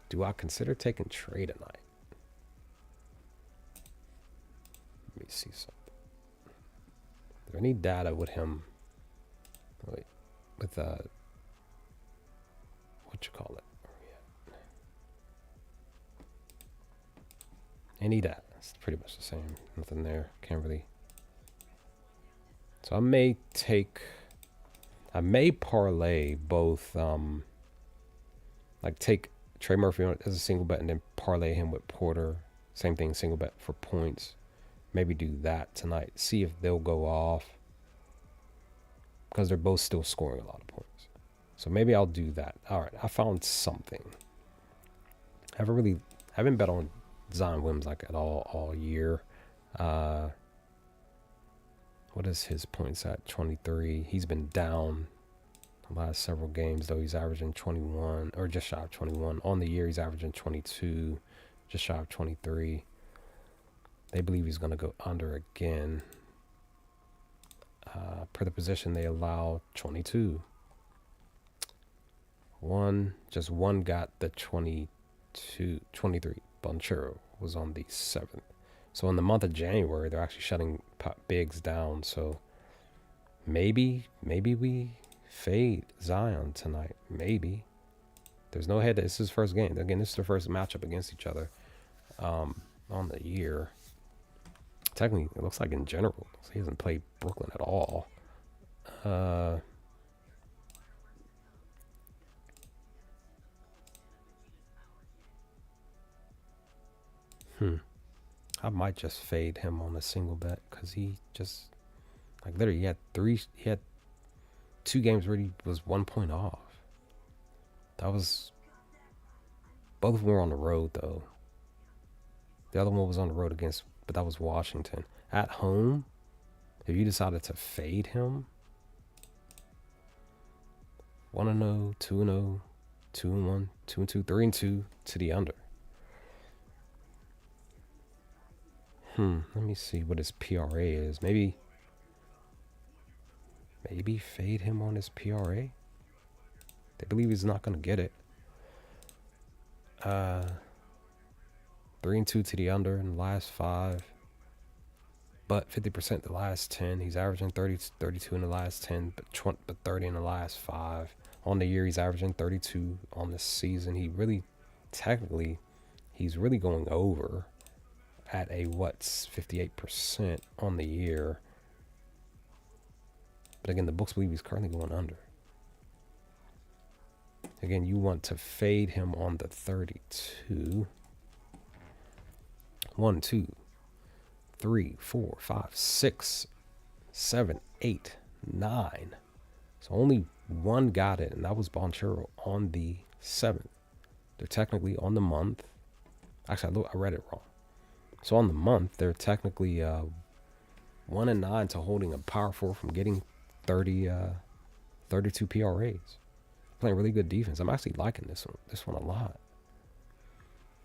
Do I consider taking Trey tonight? Let me see something. Is there any data with him? Wait, with what you call it? Any data? It's pretty much the same. Nothing there. Can't really. So I may parlay both. Like take Trey Murphy as a single bet and then parlay him with Porter. Same thing, single bet for points. Maybe do that tonight. See if they'll go off. because they're both still scoring a lot of points. So maybe I'll do that. All right, I found something. I haven't bet on Zion Williams like at all year. What is his points at? 23. He's been down the last several games, though. He's averaging 21, or just shy of 21. On the year, he's averaging 22, just shy of 23. They believe he's going to go under again. Per the position, they allow 22. Just one got the 23. Banchero was on the 7th. So in the month of January, they're actually shutting bigs down. So maybe we fade Zion tonight. Maybe. There's no head. This is his first game. Again, this is their first matchup against each other on the year. Technically, it looks like in general, he hasn't played Brooklyn at all. I might just fade him on a single bet because he just, like, literally he had 2 games where he was 1 point off. Both of them were on the road though. The other one was on the road but that was Washington. At home, if you decided to fade him, 1-0, 2-0, 2-1, 2-2, 3-2 to the under. Let me see what his PRA is. Maybe fade him on his PRA. They believe he's not going to get it. 3-2 to the under in the last 5. But 50% the last 10. He's averaging 32 in the last 10, but 30 in the last 5. On the year, he's averaging 32 on the season. He's really going over at a 58% on the year. But again, the books believe he's currently going under. Again, you want to fade him on the 32. 1, 2, 3, 4, 5, 6, 7, 8, 9. So only one got it, and that was Banchero on the 7th. They're technically on the month. Actually, I read it wrong. So on the month, they're technically 1-9 to holding a power forward from getting 32 PRAs. Playing really good defense. I'm actually liking this one a lot.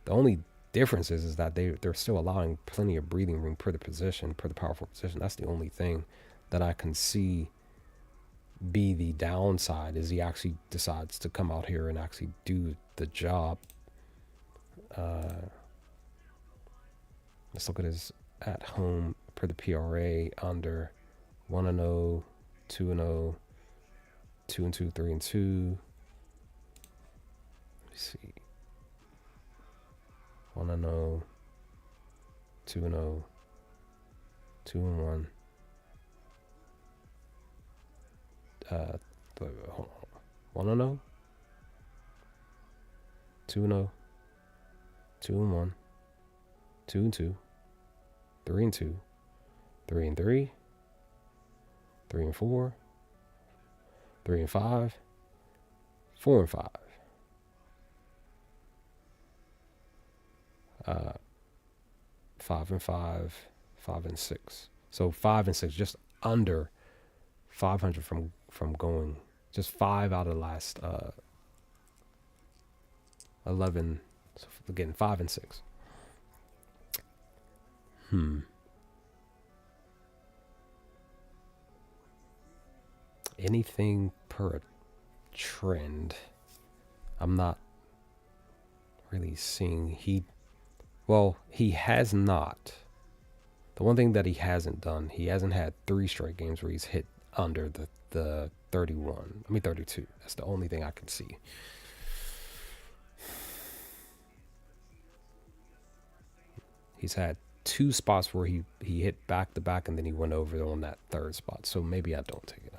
The only difference is that they're still allowing plenty of breathing room per the power forward position. That's the only thing that I can see be the downside, is he actually decides to come out here and actually do the job. Let's look at his at home per the PRA under 1-0, 2-0, 2-2, 3-2. Let me see. 1-0, 2-0, 2-1. Hold on. 1-0, 2-0, 2-1, 2-2, 3-2, 3-3, 3-4, 3-5, 4-5. 5-5, 5-6. So 5 and 6, just under 500 from going. Just 5 out of the last 11. So again, 5 and 6. Anything per a trend, I'm not really seeing. He has not. The one thing that he hasn't done, he hasn't had 3 straight games where he's hit under the 32. That's the only thing I can see. He's had 2 spots where he hit back to back, and then he went over on that 3rd spot. So maybe I don't take it.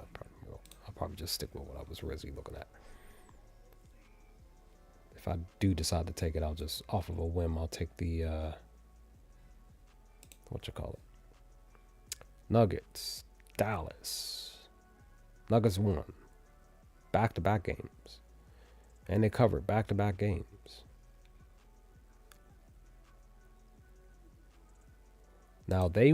I'll probably just stick with what I was originally looking at. If I do decide to take it, I'll just, off of a whim, I'll take the Nuggets, Dallas. Nuggets won back-to-back games, and they covered back-to-back games. Now they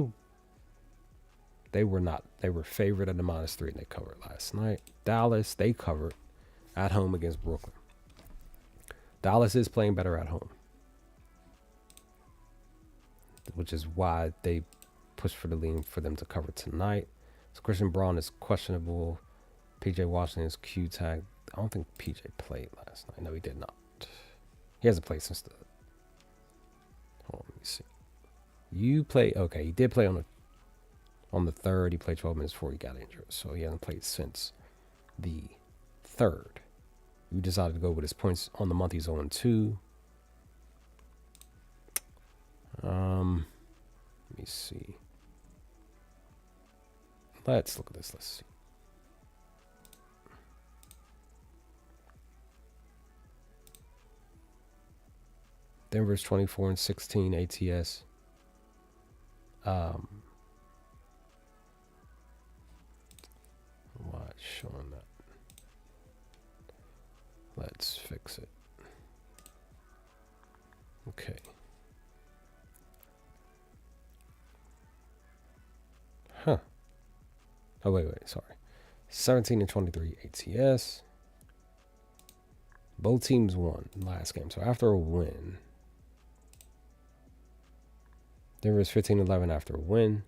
were not. They were favored at the -3, and they covered last night. Dallas, they covered at home against Brooklyn. Dallas is playing better at home, which is why they pushed for the lean for them to cover tonight. So Christian Braun is questionable. PJ Washington is Q-tag. I don't think PJ played last night. No, he did not. He hasn't played since the... Hold on, let me see. You play... Okay, he did play on the 3rd. He played 12 minutes before he got injured. So he hasn't played since the 3rd. You decided to go with his points on the month. He's 0-2. Let me see. Let's look at this. Let's see. Denver's 24-16 ATS. Why it's showing that? Let's fix it. Okay. Huh. Oh, wait, sorry. 17-23 ATS. Both teams won last game. So after a win, Denver is 15-11 after a win.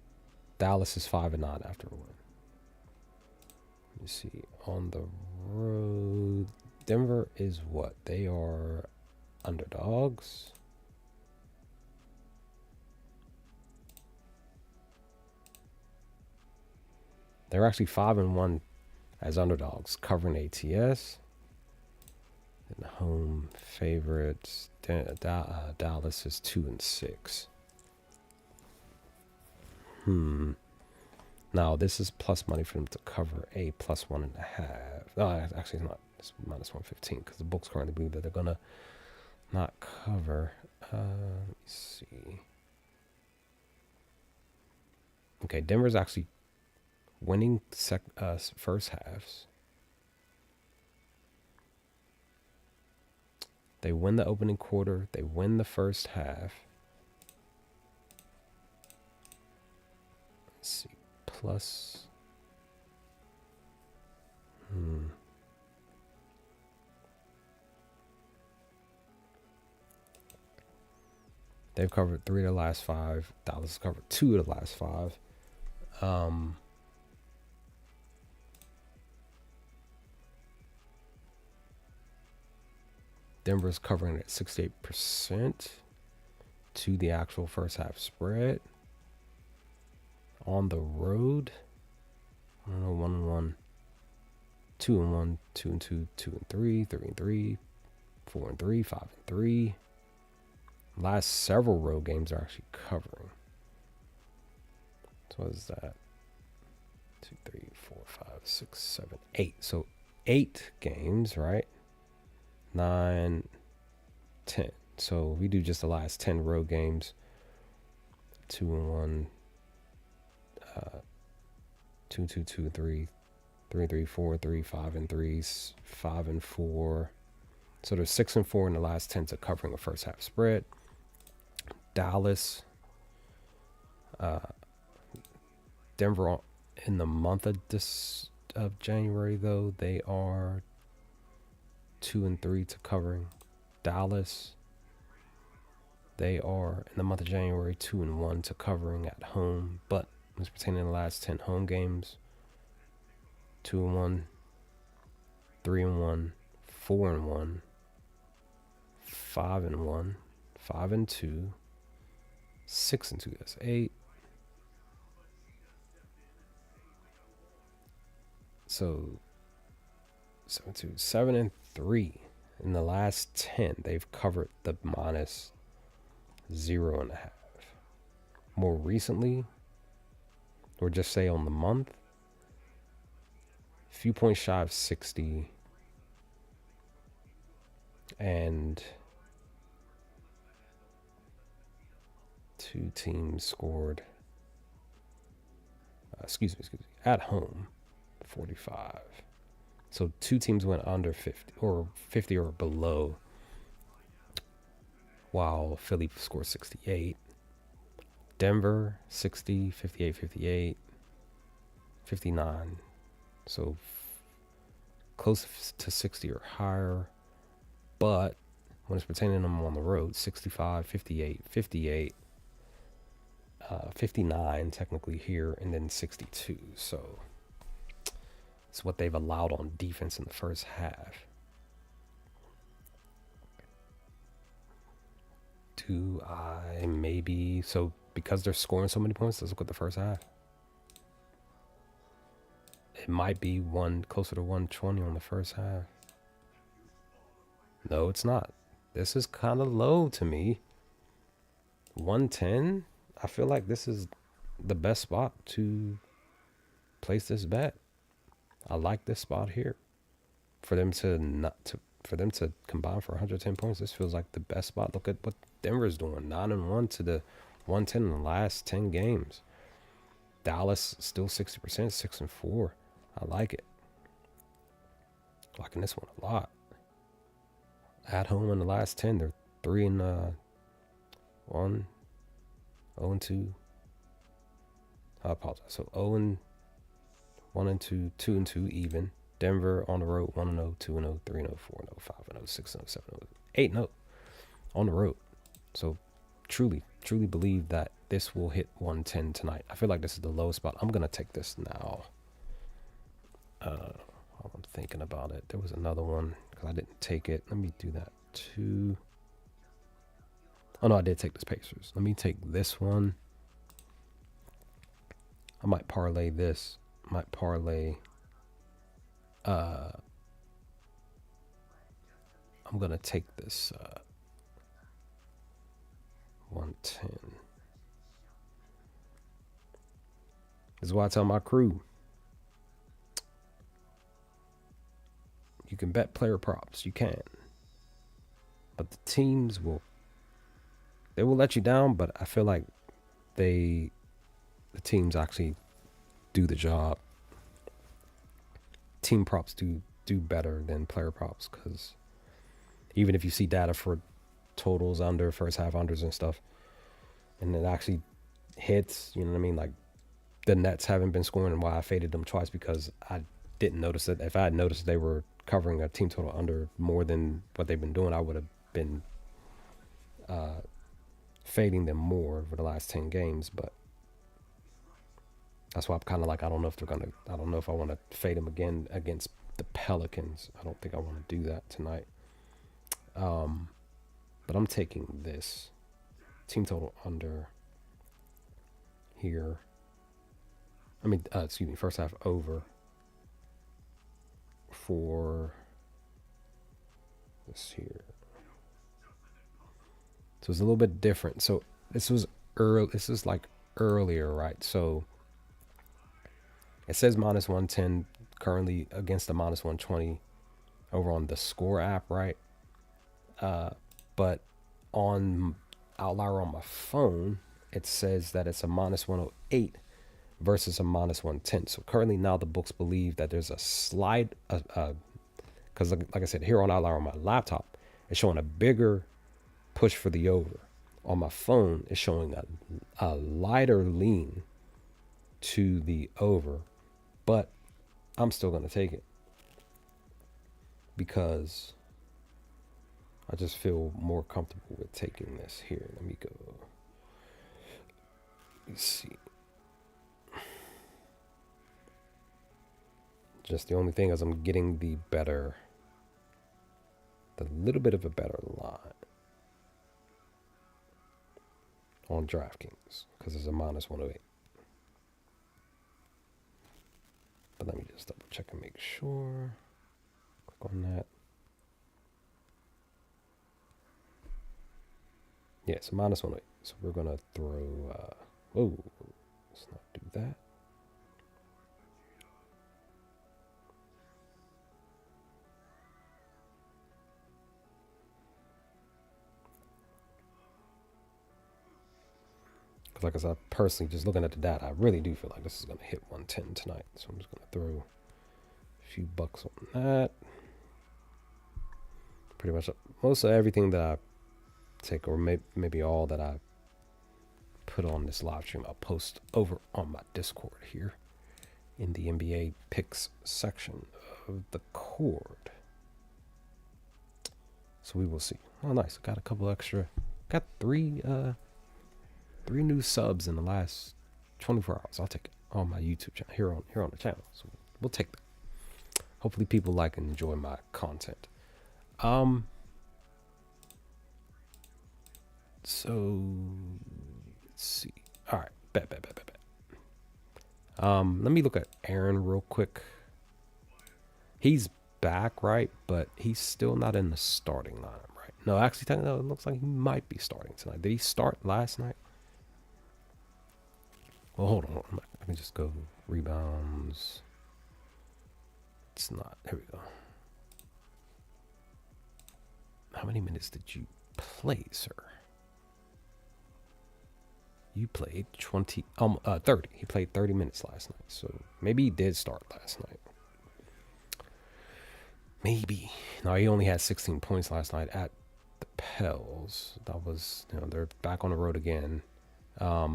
Dallas is 5-9 after a win. Let me see. On the road, Denver is what? They are underdogs. They're actually 5-1 as underdogs, covering ATS. And the home favorites, Dallas is 2-6. Now this is plus money for them to cover a +1.5. No, actually it's not. It's -115 because the books currently believe that they're gonna not cover. Let me see. Okay, Denver's actually winning first halves. They win the opening quarter. They win the first half. Let's see. Plus. They've covered 3 of the last 5. Dallas has covered 2 of the last 5. Denver's covering at 68% to the actual first half spread. On the road, I don't know, 1-1, 2-1, 2-2, 2-3, 3-3, 4-3, 5-3. Last several road games are actually covering. So what is that? 2, 3, 4, 5, 6, 7, 8. So 8 games, right? 9, 10. So we do just the last 10 road games. 2-1, 2-2, 2-3, 3-3, 4-3, 5-3, 5-4. So there's 6-4 in the last 10 to covering a first half spread. Dallas, Denver in the month of January though, they are 2-3 to covering. Dallas, they are in the month of January 2-1 to covering at home, but it's pertaining to the last 10 home games. 2-1, 3-1, 4-1, 5-1, 5-2, 6-2. That's 8. So 7-2, 7-3 in the last 10. They've covered the -0.5. More recently, or just say on the month, few points shy of 60, and 2 teams scored. Excuse me, at home, 45. So two teams went under 50 or below, while Philly scored 68. Denver 60, 58, 58, 59. So close to 60 or higher. But when it's pertaining to them on the road, 65, 58, 58, 59 technically here, and then 62. So it's what they've allowed on defense in the first half. Do I maybe... So because they're scoring so many points, let's look at the first half. It might be closer to 120 on the first half. No, it's not. This is kind of low to me. 110? I feel like this is the best spot to place this bet. I like this spot here. For them to combine for 110 points, this feels like the best spot. Look at what Denver's doing. 9-1 to the 110 in the last 10 games. Dallas still 60%, 6-4. I like it. Liking this one a lot. At home in the last 10, they're 3-1, 0-2. I apologize. So 0-1 and 2, 2-2 even. Denver on the road 1-0, 2-0, 3-0, 4-0, 5-0, 6-0, 7-0, 8-0 on the road. So truly believe that this will hit 110 tonight. I feel like this is the lowest spot. I'm gonna take this now. I'm thinking about it. There was another one because I didn't take it. Let me do that too. Oh no, I did take this Pacers. Let me take this one. I might parlay this. Might parlay. I'm gonna take this 110. This is why I tell my crew, you can bet player props. You can. But the teams will let you down, but I feel like the teams actually do the job. Team props do better than player props, because even if you see data for totals under, first half unders and stuff, and it actually hits, you know what I mean? Like the Nets haven't been scoring, and why I faded them twice, because I didn't notice it. If I had noticed they were covering a team total under more than what they've been doing, I would have been fading them more over the last 10 games. But that's why I'm kind of like, I don't know if I want to fade them again against the Pelicans. I don't think I want to do that tonight. But I'm taking this team total under here. I mean, first half over for this here. So it's a little bit different. So this was early. This is like earlier, right? So it says minus 110 currently against the minus 120 over on the Score app, right? But on Outlier on my phone, it says that it's a minus 108 versus a minus 110. So currently now the books believe that there's a slide, because like I said, here on Outlier on my laptop, it's showing a bigger push for the over. On my phone, it's showing a lighter lean to the over, but I'm still going to take it because I just feel more comfortable with taking this here. Let me go. Let's see. Just the only thing is I'm getting the little bit of a better line on DraftKings because it's a minus 108. But let me just double check and make sure. Click on that. Yeah, it's a minus 108. So we're going to throw, whoa, let's not do that. Because like I said, personally, just looking at the data, I really do feel like this is going to hit 110 tonight. So I'm just going to throw few bucks on that. Pretty much most of everything that I take, or maybe all that I put on this live stream, I'll post over on my Discord here in the NBA picks section of the cord. So we will see. Oh, nice. Got a couple extra. Got three new subs in the last 24 hours. I'll take it on my YouTube channel here on the channel. So we'll take that. Hopefully people like and enjoy my content. So let's see. All right, bet. Let me look at Aaron real quick. He's back, right? But he's still not in the starting lineup, right? No, actually, technically, it looks like he might be starting tonight. Did he start last night? Well, hold on. I can just go rebounds. It's not. Here we go. How many minutes did you play, sir? You played 30. He played 30 minutes last night. So maybe he did start last night. Maybe. No, he only had 16 points last night at the Pels. That was, they're back on the road again. Let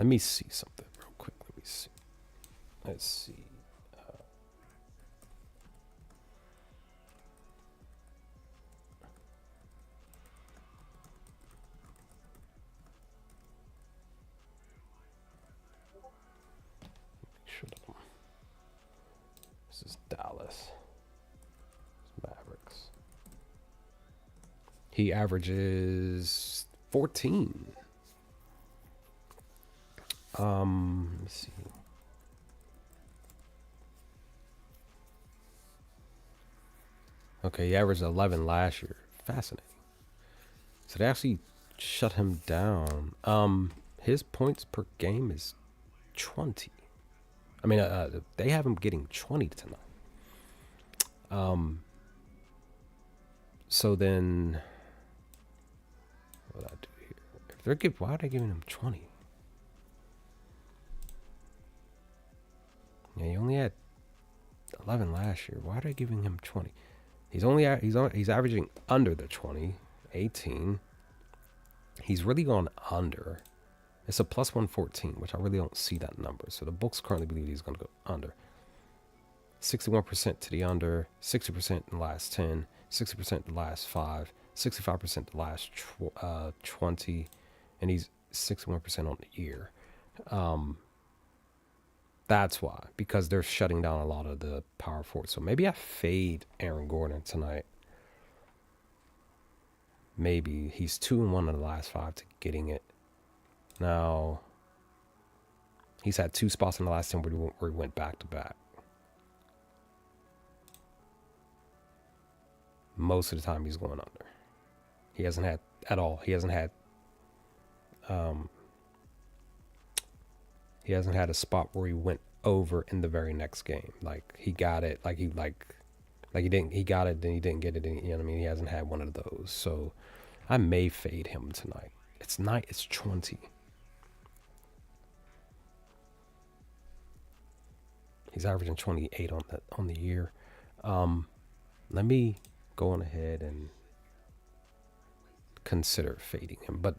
me see something real quick. Let's see. This is Dallas. Mavericks. He averages 14. Let me see. Okay, he averaged 11 last year. Fascinating. So they actually shut him down. His points per game is 20. I mean, they have him getting 20 tonight. So then, what do I do here? If why are they giving him 20? Yeah, he only had 11 last year. Why are they giving him 20? He's averaging under the 20, 18. He's really gone under. It's a plus 114, which I really don't see that number. So the books currently believe he's going to go under. 61% to the under, 60% in the last 10, 60% the last 5, 65% the last 20, and he's 61% on the year. That's why, because they're shutting down a lot of the power forwards. So maybe I fade Aaron Gordon tonight. Maybe he's 2-1 in the last 5 to getting it. Now, he's had 2 spots in the last 10 where he went back to back. Most of the time he's going under. He hasn't had at all. He hasn't had a spot where he went over in the very next game. Like he got it, he got it, then he didn't get it. You know what I mean? He hasn't had one of those. So I may fade him tonight. It's 20. He's averaging 28 on the year. Let me go on ahead and consider fading him. But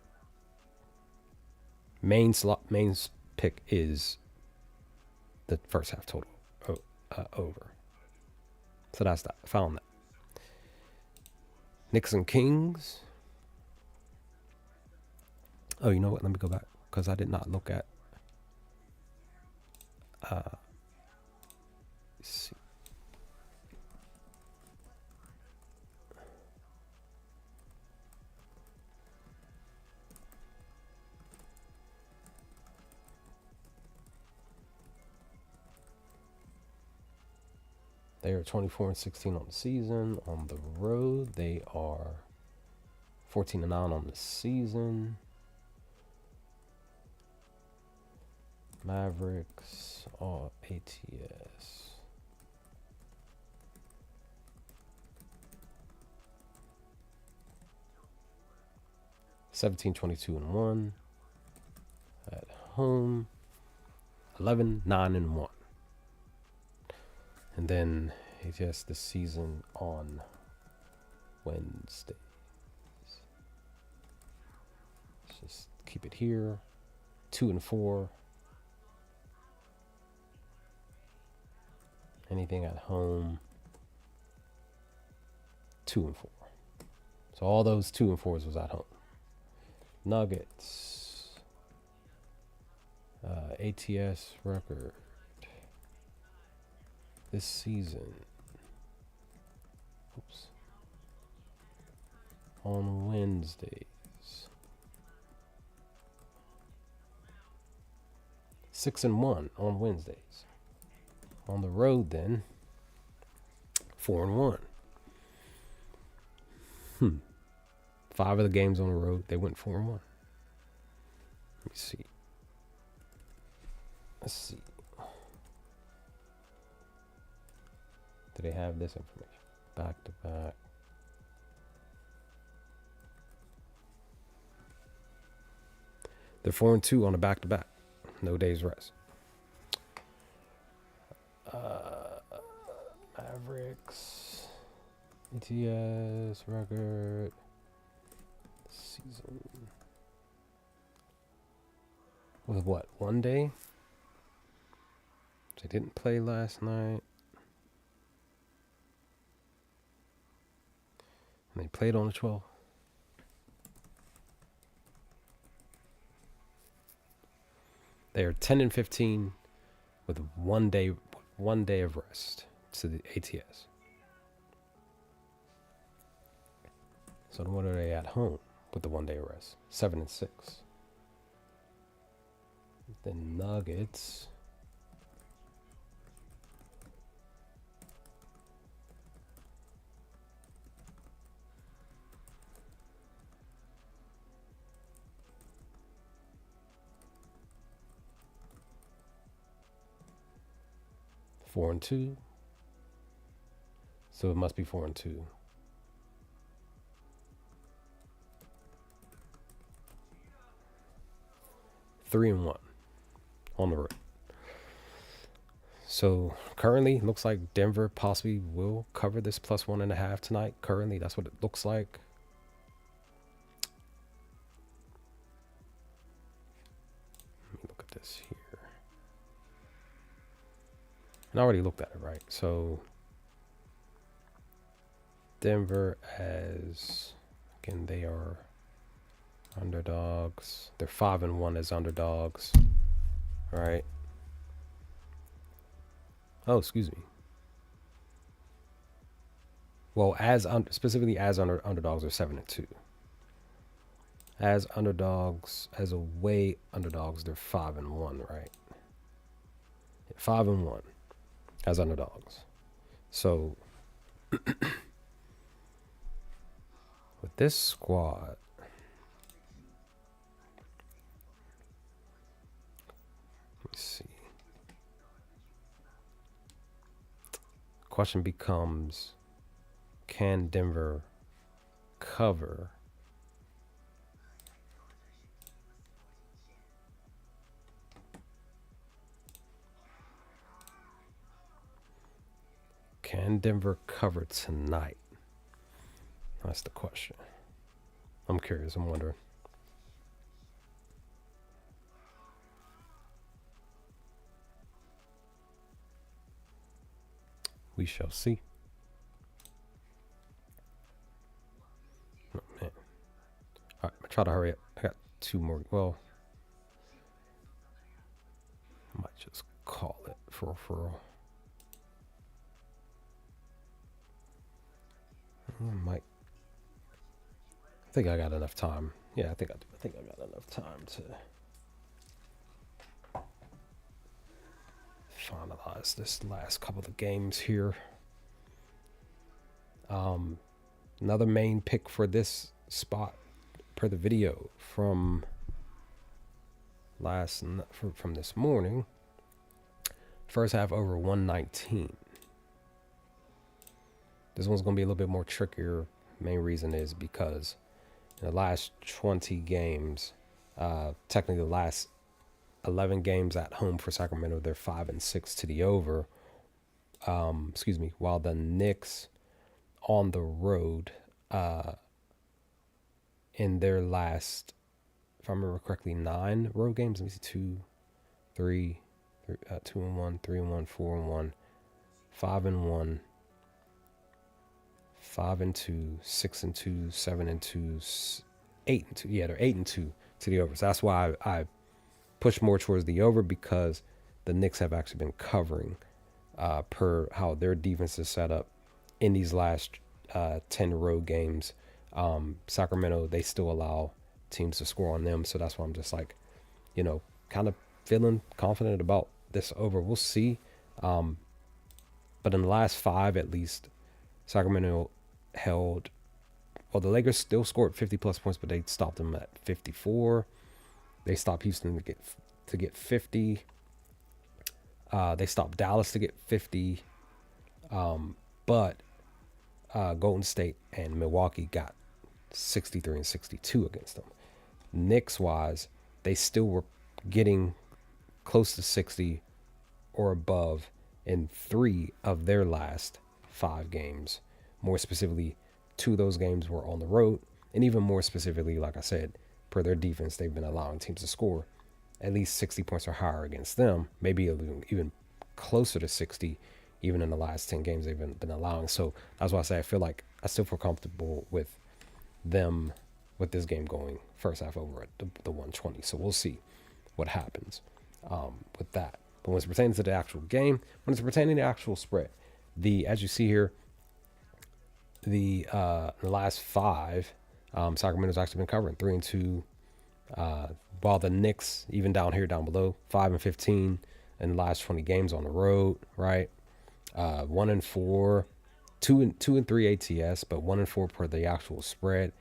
main pick is the first half total over. So that's that. Found that. Knicks and Kings. Oh, you know what? Let me go back because I did not look at. Let's see. They are 24-16 on the season. On the road, they are 14-9 on the season. Mavericks, all ATS. $17, 22-1 at home. 11, 9-1. And then ATS this season on Wednesday. Let's just keep it here. 2-4. Anything at home. 2-4. So all those 2-4s was at home. Nuggets. ATS record this season. Oops. On Wednesdays. 6-1 on Wednesdays. On the road then, 4-1. 5 of the games on the road, they went 4-1. Let me see. Let's see. Do they have this information? Back to back. They're 4-2 on a back to back. No days rest. Mavericks. ETS record. Season. With what? 1 day? They didn't play last night. And they played on the 12th. They are 10-15 with 1 day of rest to the ATS. So what are they at home with the 1 day of rest? 7-6. The Nuggets. Four and 2. So it must be 4-2. Three and 1 on the road. So currently, it looks like Denver possibly will cover this +1.5 tonight. Currently, that's what it looks like. Let me look at this here. And I already looked at it, right? So Denver as, again, they are underdogs. They're 5-1 as underdogs, right? Oh, excuse me. Well, specifically as underdogs are 7-2. As underdogs, as away underdogs, they're 5-1, right? 5-1 as underdogs. So with this squad, let me see. Question becomes, can Denver cover tonight? That's the question. I'm curious. I'm wondering. We shall see. Oh, man. All right, try to hurry up. I got 2 more. Well, I might just call it for referral. I think I got enough time. Yeah, I think I do. I think I got enough time to finalize this last couple of games here. Another main pick for this spot per the video from this morning. First half over 119. This one's going to be a little bit more trickier. Main reason is because in the last 20 games, technically the last 11 games at home for Sacramento, they're 5-6 to the over. while the Knicks on the road, in their last, if I remember correctly, 9 road games. Let me see, 2-1, 3-1, 4-1, 5-1, 5-2, 6-2, 7-2, 8-2. Yeah, they're 8-2 to the over. So that's why I push more towards the over, because the Knicks have actually been covering, per how their defense is set up in these last 10 road games. Sacramento, they still allow teams to score on them. So that's why I'm just like, kind of feeling confident about this over. We'll see. But in the last 5, at least, Sacramento held, well, the Lakers still scored 50 plus points, but they stopped them at 54. They stopped Houston to get 50. They stopped Dallas to get 50. But Golden State and Milwaukee got 63 and 62 against them. Knicks wise, they still were getting close to 60 or above in 3 of their last 5 games. More specifically, 2 of those games were on the road. And even more specifically, like I said, per their defense, they've been allowing teams to score at least 60 points or higher against them. Maybe even closer to 60, even in the last 10 games they've been allowing. So that's why I say I still feel comfortable with them, with this game going first half over at the 120. So we'll see what happens with that. But when it's pertaining to the actual game, when it's pertaining to the actual spread, as you see here, the last 5, Sacramento's actually been covering 3-2, while the Knicks, even down below, 5-15 in the last 20 games on the road, right? 1-4, 2-3 ATS, but 1-4 per the actual spread.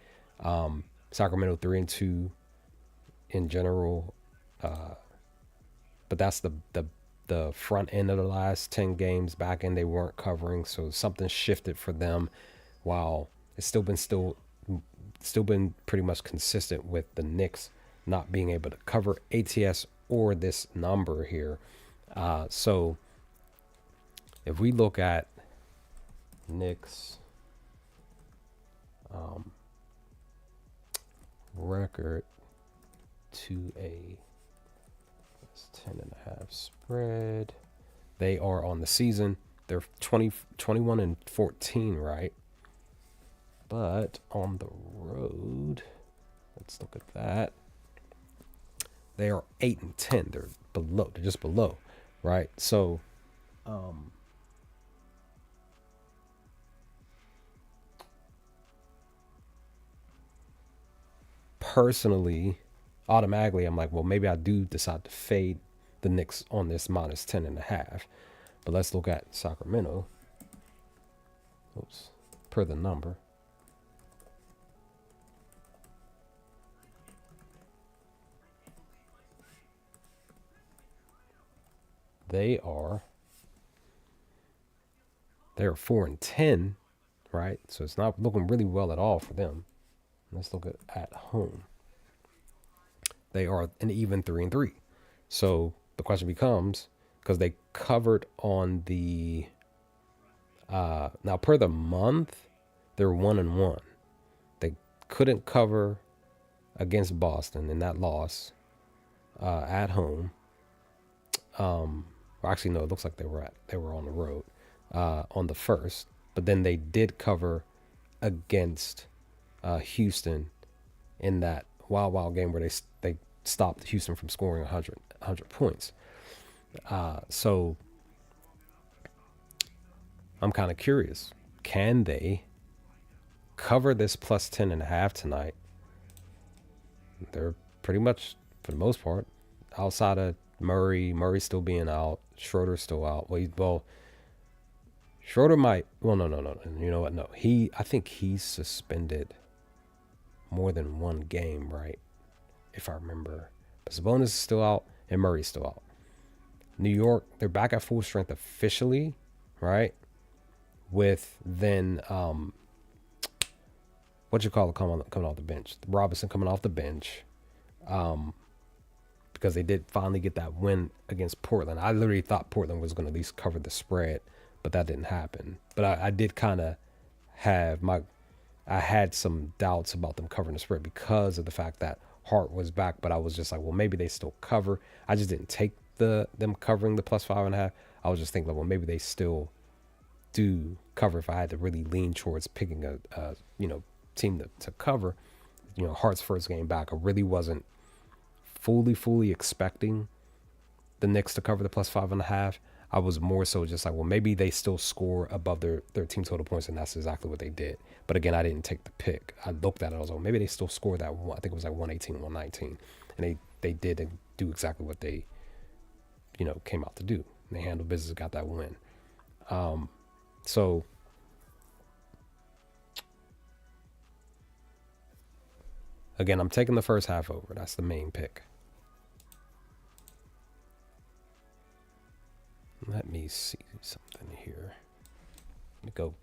Sacramento 3-2 in general, but that's the front end of the last 10 games. Back end they weren't covering, so something shifted for them. While it's still been pretty much consistent with the Knicks not being able to cover ATS or this number here. So if we look at Knicks record to a 10.5 spread, they are on the season, they're 21-14, right? But on the road, let's look at that. They are 8-10. They're below. They're just below, right? So, personally, automatically, I'm like, well, maybe I do decide to fade the Knicks on this minus 10.5. But let's look at Sacramento. Oops, per the number. They are 4-10, right? So it's not looking really well at all for them. Let's look at home. They are an even 3-3. So the question becomes, because they covered on the now per the month, they're 1-1. They couldn't cover against Boston in that loss at home. Actually, no, it looks like they were on the road on the first, but then they did cover against Houston in that wild game where they stopped Houston from scoring 100 points. So I'm kind of curious, can they cover this plus 10.5 tonight? They're pretty much, for the most part, outside of Murray still being out, Schroeder's still out. Well, Schroeder might. Well, no. You know what? No, I think he's suspended more than one game, right? If I remember. But Sabonis is still out and Murray's still out. New York, they're back at full strength officially, right? With then what you call it coming off the bench? Robinson coming off the bench. Because they did finally get that win against Portland. I literally thought Portland was going to at least cover the spread, but that didn't happen. But I did kind of have I had some doubts about them covering the spread because of the fact that Hart was back, but I was just like, well, maybe they still cover. I just didn't take them covering the +5.5. I was just thinking, like, well, maybe they still do cover if I had to really lean towards picking a team to cover. Hart's first game back, I really wasn't fully expecting the Knicks to cover the +5.5. I was more so just like, well, maybe they still score above their team total points, and that's exactly what they did. But again, I didn't take the pick. I looked at it, I was like, well, maybe they still score that one. I think it was like 118, 119. And they did do exactly what they, came out to do. And they handled business, got that win. So again, I'm taking the first half over. That's the main pick. Let me see something here. Let me go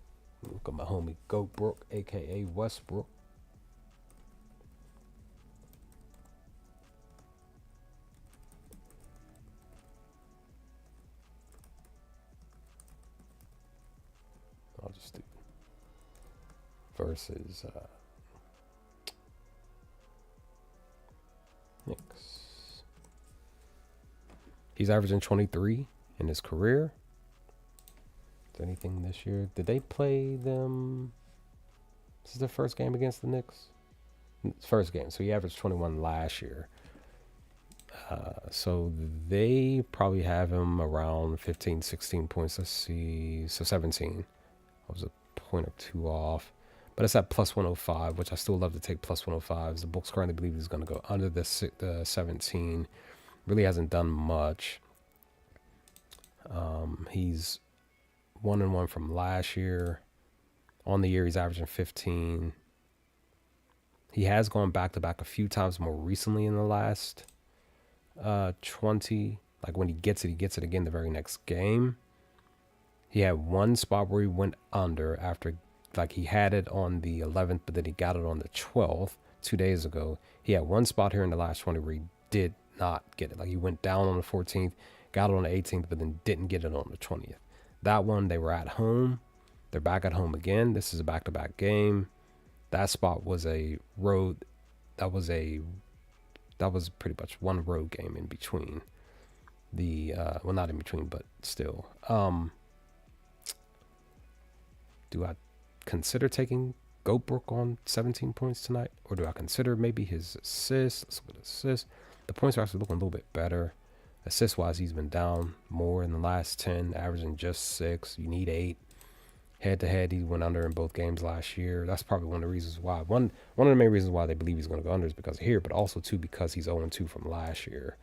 look at my homie Goat Brook, aka Westbrook. I'll just do versus Knicks. He's averaging 23 in his career. Is there anything this year? Did they play them? This is their first game against the Knicks. First game. So he averaged 21 last year. So they probably have him around 15, 16 points. Let's see. So 17. I was a point or two off. But it's at +105, which I still love to take +105s. The books currently believe he's going to go under the 17. Really hasn't done much. He's 1-1 from last year. On the year, he's averaging 15. He has gone back to back a few times more recently in the last 20. Like when he gets it again the very next game. He had one spot where he went under after, like, he had it on the 11th, but then he got it on the 12th 2 days ago. He had one spot here in the last 20 where he did not get it. Like, he went down on the 14th, got it on the 18th, but then didn't get it on the 20th. That one, they were at home. They're back at home again. This is a back-to-back game. That spot was a road. That was pretty much one road game in between. Well, not in between, but still. Do I consider taking Goatbrook on 17 points tonight? Or do I consider maybe his assists? Let's look at assists. The points are actually looking a little bit better. Assist-wise, he's been down more in the last 10, averaging just 6. You need 8. Head-to-head, he went under in both games last year. That's probably one of the reasons why. One of the main reasons why they believe he's going to go under is because of here, but also, too, because he's 0-2 from last year.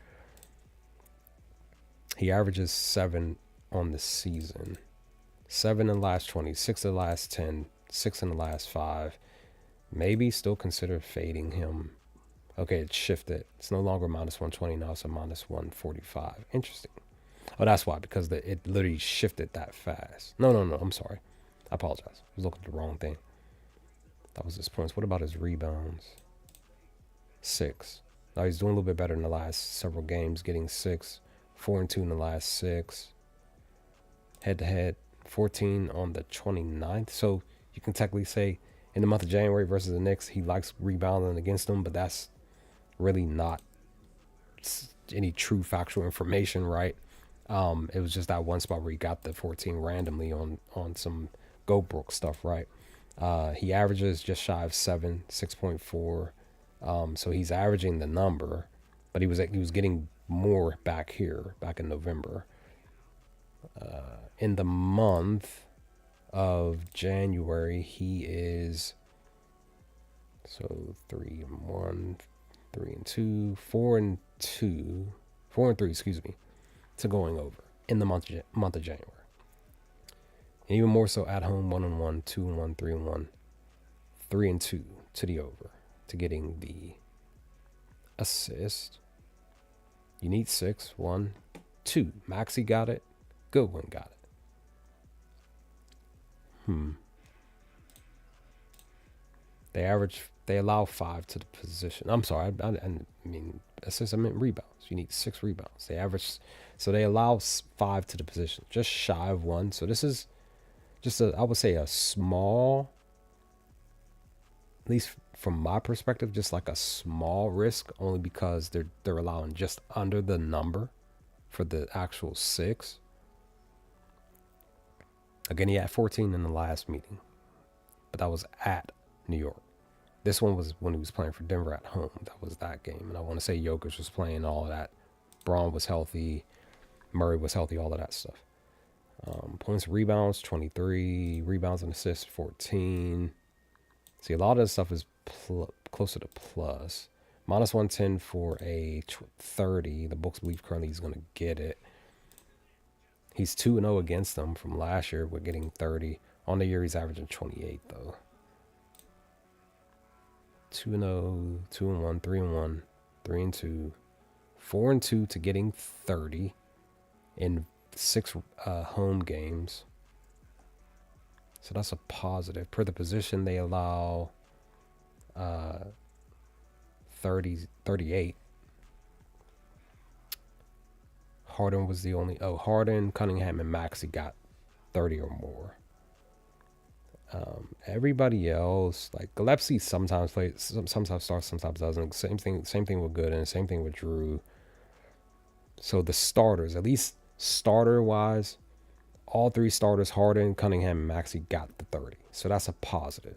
He averages 7 on the season. 7 in the last 20, 6 in the last 10, 6 in the last 5. Maybe still consider fading him. Okay, it's shifted. It's no longer -120 now, it's a -145. Interesting. Oh, that's why, because it literally shifted that fast. No, I'm sorry. I apologize. I was looking at the wrong thing. That was his points. What about his rebounds? 6. Now he's doing a little bit better in the last several games, getting 6. 4-2 in the last 6. Head-to-head. 14 on the 29th. So you can technically say in the month of January versus the Knicks, he likes rebounding against them, but that's really not any true factual information, right? It was just that one spot where he got the 14 randomly on some Goatbrook stuff, right? He averages just shy of 7, 6.4. So he's averaging the number, but he was getting more back in November. In the month of January, he is 3-1, 3-2, 4-2, 4-3, excuse me, to going over in the month of January. And even more so at home, 1-1, 2-1, 3-1, 3-2 to the over, to getting the assist. You need 6, 1, 2. Maxey got it. Goodwin got it. They average They allow 5 to the position. I'm sorry, I mean assists. I meant rebounds. You need 6 rebounds. They average, so they allow 5 to the position, just shy of 1. So this is just I would say a small, at least from my perspective, just like a small risk, only because they're allowing just under the number for the actual 6. Again, he had 14 in the last meeting, but that was at New York. This one was when he was playing for Denver at home. That was that game. And I want to say Jokic was playing, all of that. Braun was healthy. Murray was healthy, all of that stuff. Points, rebounds, 23. Rebounds and assists, 14. See, a lot of this stuff is closer to plus. Minus 110 for a 30. The books believe currently he's going to get it. He's 2-0 against them from last year. We're getting 30. On the year, he's averaging 28, though. 2-0, 2-1, 3-1, 3-2, 4-2 to getting 30 in 6 home games. So that's a positive. Per the position, they allow 38. Harden was the only. Harden, Cunningham, and Maxey got 30 or more. Everybody else, like Gillespie, sometimes plays, sometimes starts, sometimes doesn't. Same thing with Gooden, same thing with Drew. So the starters, at least starter wise, all 3 starters, Harden, Cunningham, and Maxey, got the 30. So that's a positive.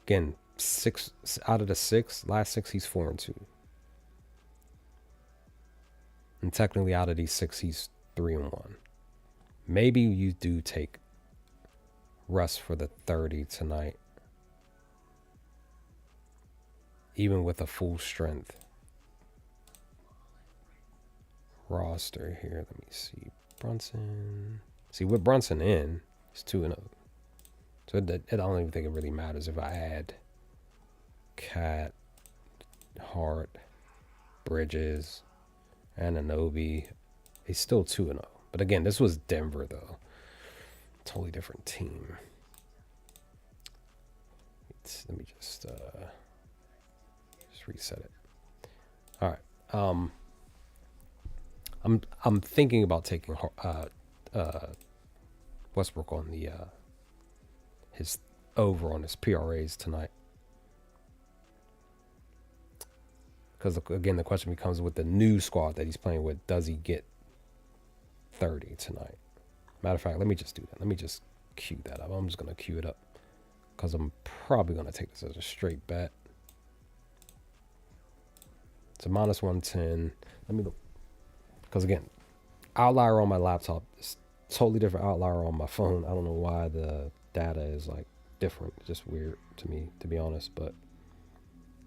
Again, 6 out of the last 6, he's 4-2. And technically, out of these 6, he's 3-1. Maybe you do take Russ for the 30 tonight, even with a full strength roster here. Let me see. Brunson. See, with Brunson in, it's 2-0. So I don't even think it really matters if I add Cat, Hart, Bridges, Anunoby. He's still 2-0. But again, this was Denver, though. Totally different team. Let me just reset it. All right. I'm thinking about taking Westbrook on the his over on his PRAs tonight. Because again, the question becomes with the new squad that he's playing with, does he get 30 tonight? Matter of fact, let me just do that. Let me just cue that up. I'm just going to cue it up because I'm probably going to take this as a straight bet. It's a minus 110. Let me look. Because again, outlier on my laptop is totally different outlier on my phone. I don't know why the data is like different. It's just weird to me, to be honest. But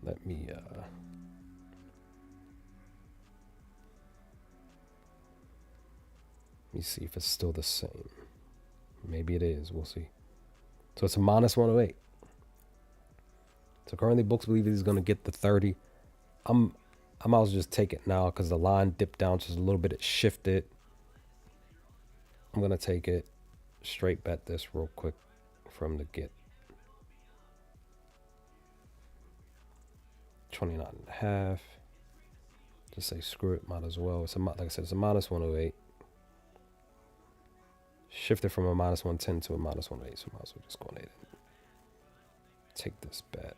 let me see if it's still the same. Maybe it is. We'll see. So it's a minus 108. So currently books believe he's going to get the 30. I might as well just take it now because the line dipped down just a little bit. It shifted. I'm going to take it. Straight bet this real quick from the get. 29.5. Just say screw it. Might as well. It's like I said, it's a minus 108. Shifted from a minus 110 to a minus 108. So might as well just go ahead and take this bet.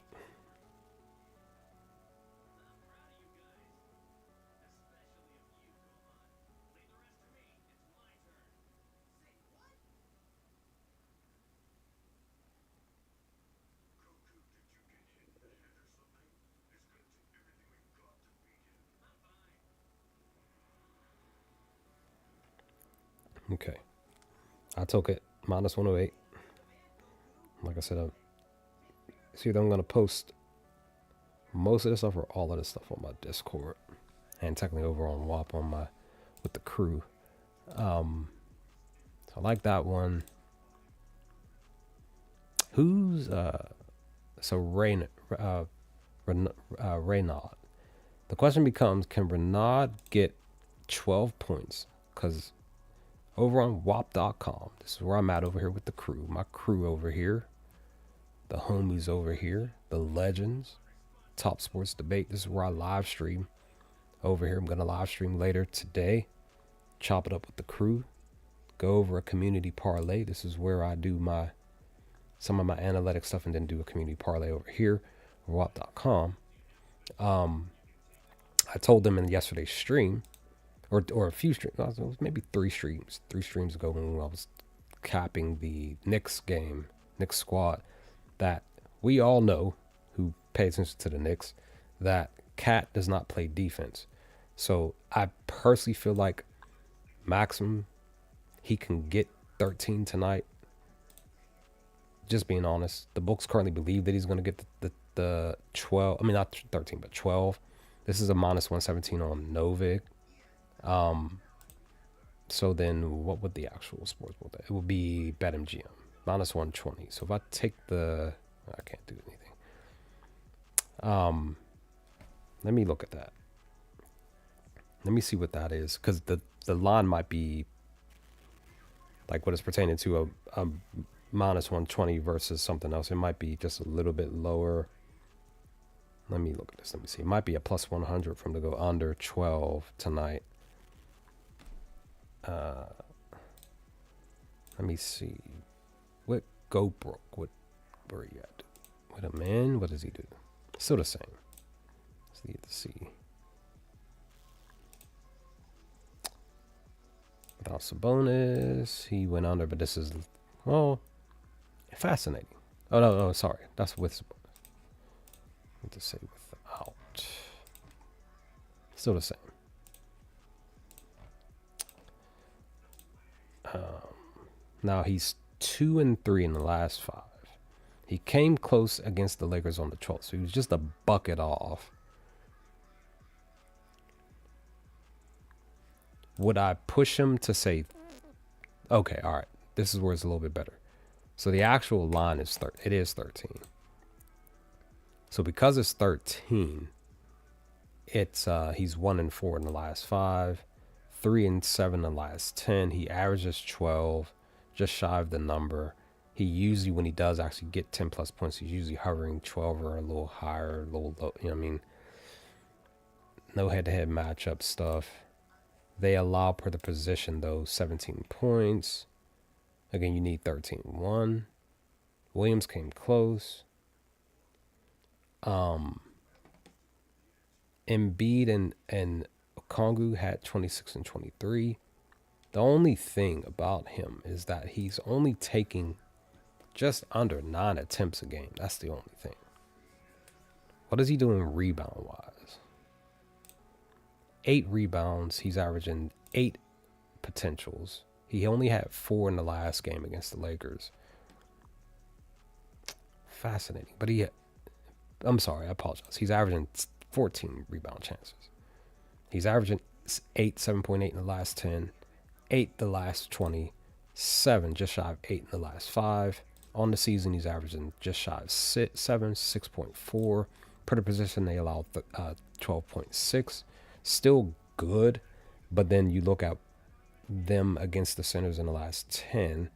Okay. I took it minus 108. Like I said, it's either I'm going to post most of this stuff or all of this stuff on my Discord and technically over on WAP on my with the crew. So I like that one. Who's so Renaud? The question becomes, can Renaud get 12 points? Because over on WAP.com, this is where I'm at over here with the crew. My crew over here. the homies over here, the legends, Top Sports Debate. This is where I live stream over here. I'm going to live stream later today, chop it up with the crew, go over a community parlay. This is where I do some of my analytic stuff and then do a community parlay over here, WAP.com. I told them in yesterday's stream, or a few streams, it was maybe three streams ago when I was capping the Knicks game, Knicks squad, that we all know who pay attention to the Knicks that Cat does not play defense. So I personally feel like Maxim, he can get 13 tonight. Just being honest, the books currently believe that he's going to get the 12. I mean, not 13, but 12. This is a minus 117 on Novig. So then what would the actual sportsbook be? It would be BetMGM, minus 120. So if I take I can't do anything. Let me look at that. Let me see what that is, because the line might be like what it's pertaining to a minus 120 versus something else. It might be just a little bit lower. Let me look at this. Let me see. It might be a plus 100 for him to go under 12 tonight. Let me see. What Go Brook? Where are you at? Wait a minute. What does he do? Still the same. Let's see. Without Sabonis, he went under, but this is, well, fascinating. Oh, no, sorry. That's with Sabonis. I need to say without. Still the same. Now he's 2-3 in the last 5. He came close against the Lakers on the 12th, so he was just a bucket off. Would I push him to say, okay, all right, this is where it's a little bit better. So the actual line is it is 13. So because it's 13, it's he's 1-4 in the last 5, 3-7 in the last 10. He averages 12, just shy of the number. He usually, when he does actually get 10 plus points, he's usually hovering 12 or a little higher, a little low. You know what I mean? No head-to-head matchup stuff. They allow per the position, though, 17 points. Again, you need 13-1. Williams came close. Embiid and Okongwu had 26 and 23. The only thing about him is that he's only taking just under 9 attempts a game. That's the only thing. What is he doing rebound-wise? 8 rebounds. He's averaging 8 potentials. He only had 4 in the last game against the Lakers. Fascinating. But I'm sorry, I apologize. He's averaging 14 rebound chances. He's averaging 7.8 in the last 10, 8 the last 20, 7 just shy of 8 in the last 5. On the season, he's averaging just shy of 6.4. Per the position, they allow 12.6. Still good, but then you look at them against the centers in the last 10.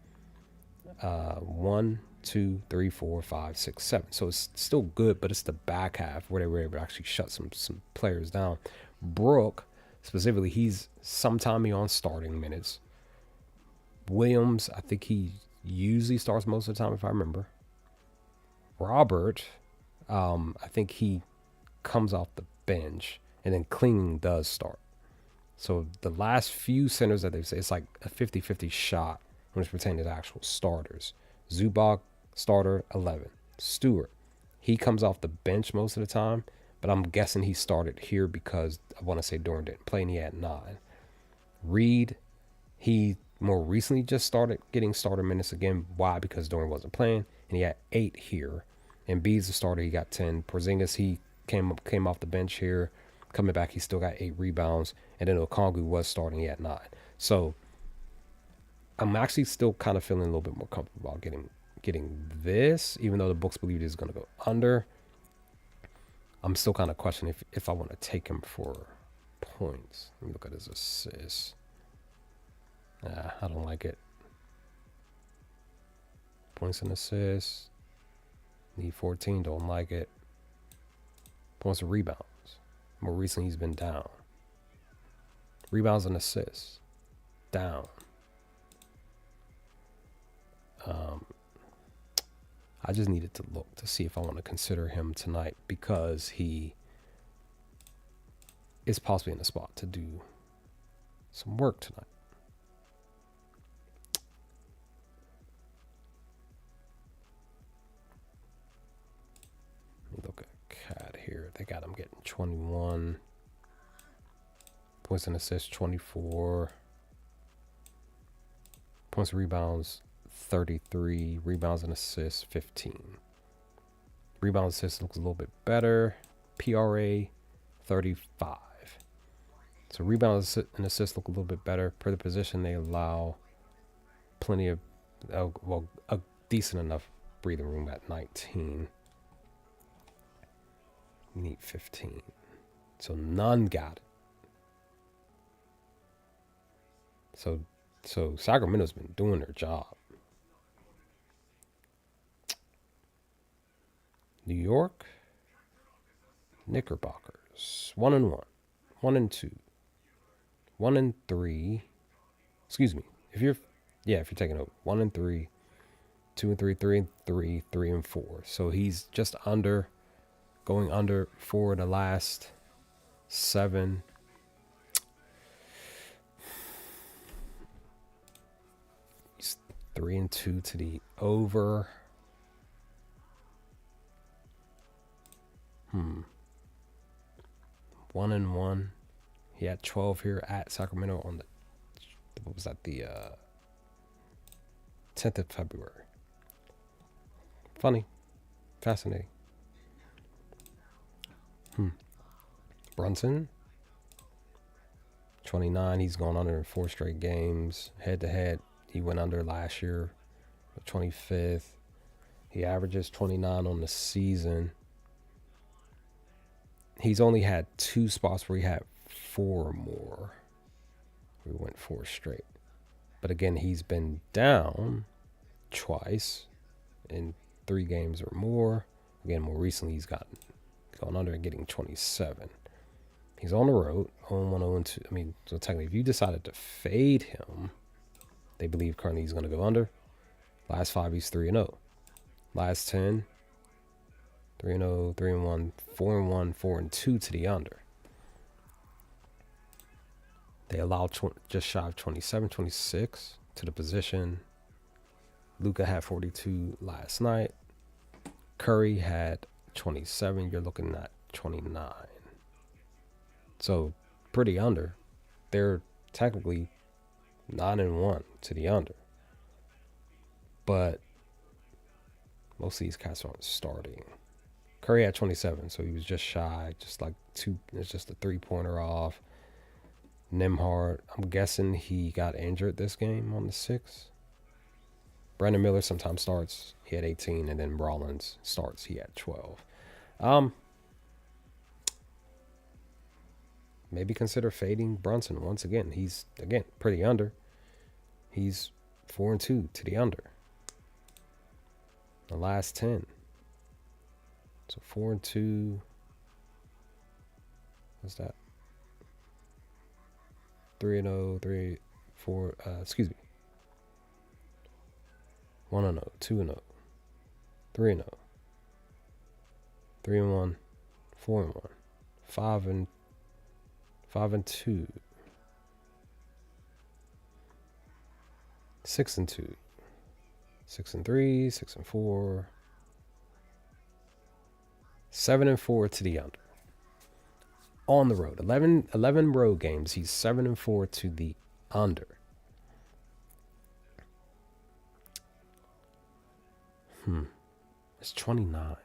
1, 2, 3, 4, 5, 6, 7. So it's still good, but it's the back half where they were able to actually shut some players down. Brook, specifically, he's sometime on starting minutes. Williams, I think he usually starts most of the time, if I remember. Robert, I think he comes off the bench, and then Kling does start. So the last few centers that they've said, it's like a 50-50 shot when it's pertaining to actual starters. Zubac, starter, 11. Stewart, he comes off the bench most of the time, but I'm guessing he started here because I want to say Doran didn't play and he had 9. Reed, he more recently just started getting starter minutes again. Why? Because Doran wasn't playing, and he had 8 here. And B's the starter, he got 10. Porzingis, he came off the bench here. Coming back, he still got 8 rebounds. And then Okongwu was starting, he had 9. So I'm actually still kind of feeling a little bit more comfortable about getting this, even though the books believe it's going to go under. I'm still kind of questioning if I want to take him for points. Let me look at his assists. I don't like it. Points and assists. Need 14. Don't like it. Points and rebounds. More recently, he's been down. Rebounds and assists. Down. I just needed to look to see if I want to consider him tonight because he is possibly in a spot to do some work tonight. Let me look at Cat here. They got him getting 21 points and assists, 24 points and rebounds, 33 rebounds and assists, 15. Rebound assists looks a little bit better. PRA 35. So rebounds and assists look a little bit better. Per the position, they allow plenty of, a decent enough breathing room at 19. We need 15. So none got it. So Sacramento's been doing their job. New York, Knickerbockers, 1-1, 1-2, 1-3. Excuse me. If you're taking over, 1-3, 2-3, 3-3, 3-4. So he's just going under for the last 7. He's 3-2 to the over. 1-1. He had 12 here at Sacramento on the 10th of February. Funny. Fascinating. Brunson, 29. He's gone under in 4 straight games. Head to head, he went under last year, the 25th. He averages 29 on the season. He's only had 2 spots where he had 4 or more. We went 4 straight. But again, he's been down twice in 3 games or more. Again, more recently, he's gone under and getting 27. He's on the road, 0-1, 0-2. I mean, so technically, if you decided to fade him, they believe currently he's going to go under. Last 5, he's 3-0. Last 10, 3-0, 3-1, 4-1, 4-2 to the under. They allow just shy of 27, 26 to the position. Luka had 42 last night. Curry had 27. You're looking at 29. So pretty under. They're technically 9-1 to the under. But most of these cats aren't starting. Curry had 27, so he was just shy, just like 2. It's just a 3-pointer off. Nembhard, I'm guessing he got injured this game on the 6th. Brandon Miller sometimes starts. He had 18, and then Rollins starts. He had 12. Maybe consider fading Brunson once again. He's, again, pretty under. He's 4-2 to the under. The last 10. So 4-2. What's that? 3-0, 3-4. Excuse me. 1-0, 2-0, 3-0, 3-1, 4-1, 5-2, 6-2, 6-3, 6-4, 7-4 to the under. On the road, 11 road games. He's 7-4 to the under. It's 29.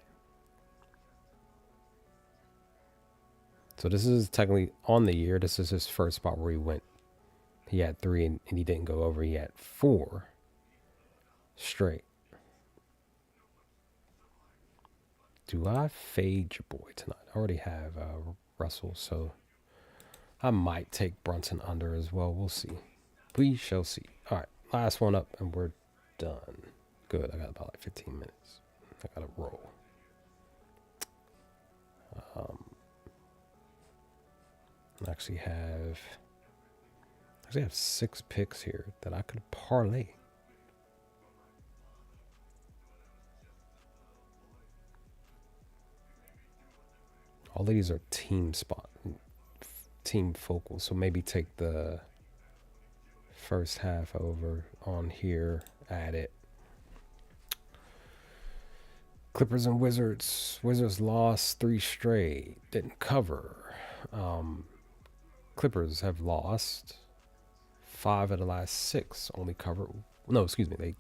So this is technically on the year. This is his first spot where he went. He had 3 and he didn't go over. He had 4 straight. Do I fade your boy tonight? I already have Russell, so I might take Brunson under as well. We'll see. We shall see. All right, last one up and we're done. Good. I got about like 15 minutes. I got to roll. I actually have 6 picks here that I could parlay. All of these are team focal, so maybe take the first half over on here, add it. Clippers and Wizards. Wizards lost 3 straight, didn't cover. Clippers have lost 5 of the last 6, only covered. No, excuse me, they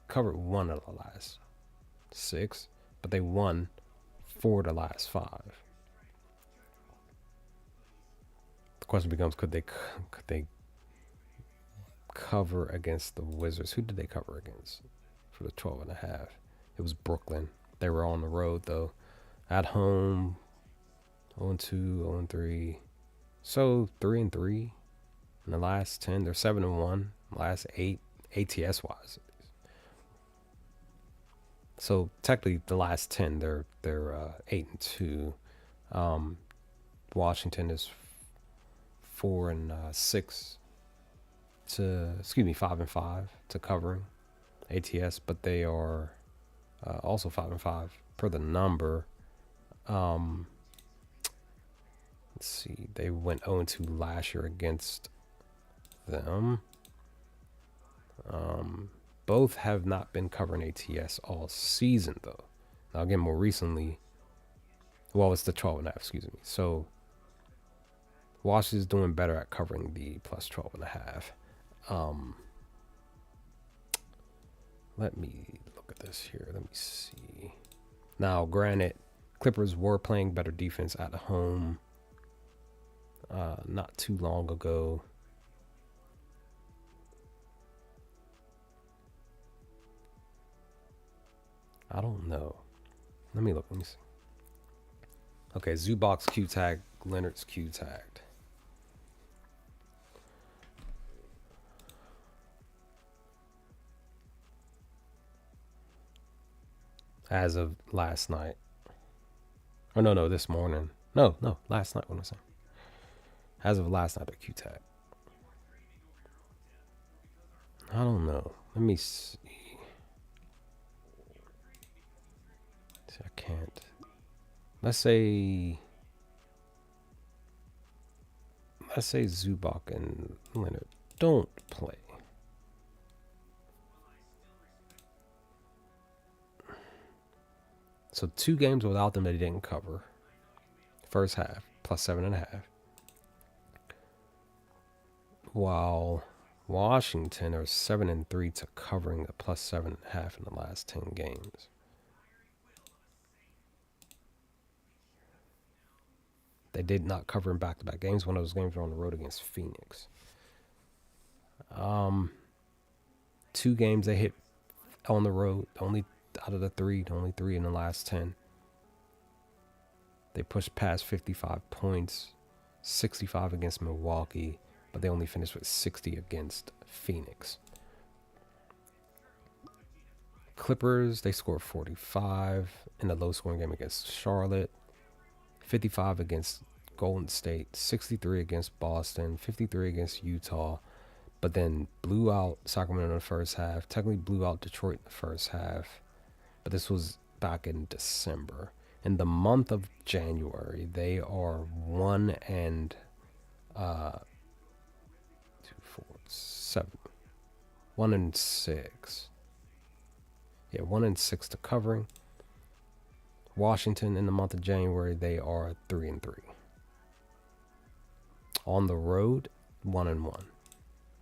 covered 1 of the last 6, but they won 4 of the last 5. The question becomes, could they cover against the Wizards? Who did they cover against for the 12.5? It was Brooklyn. They were on the road though. At home, 0-2, 0-3. So 3-3 in the last 10. They're 7-1. Last 8 ATS wise. So technically, the last 10 they're 8-2. Washington is 4-6 to 5-5 to covering ATS, but they are also 5-5 per the number. Let's see, they went 0-2 last year against them. Both have not been covering ATS all season though. Now again, more recently, well, it's the 12.5, excuse me. So Washington's doing better at covering the plus 12.5. Let me look at this here. Let me see. Now, granted, Clippers were playing better defense at home not too long ago. I don't know. Let me look. Let me see. Okay, Zubac's Q tag, Leonard's Q tagged. As of last night. Oh, no, this morning. No, last night. What am I saying? As of last night, a Q tag. I don't know. Let me see. I can't. Let's say Zubac and Leonard don't play. So 2 games without them that he didn't cover. First half, plus 7.5. While Washington are 7-3 to covering a plus 7.5 in the last 10 games. They did not cover in back-to-back games. One of those games were on the road against Phoenix. 2 games they hit on the road. Only out of the 3, only 3 in the last 10. They pushed past 55 points, 65 against Milwaukee, but they only finished with 60 against Phoenix. Clippers, they scored 45 in the low-scoring game against Charlotte. 55 against Golden State, 63 against Boston, 53 against Utah, but then blew out Sacramento in the first half, technically blew out Detroit in the first half, but this was back in December. In the month of January, they are 1 and 1 and 6. Yeah, 1 and 6 to covering. Washington in the month of January, they are 3-3. On the road, 1 and 1.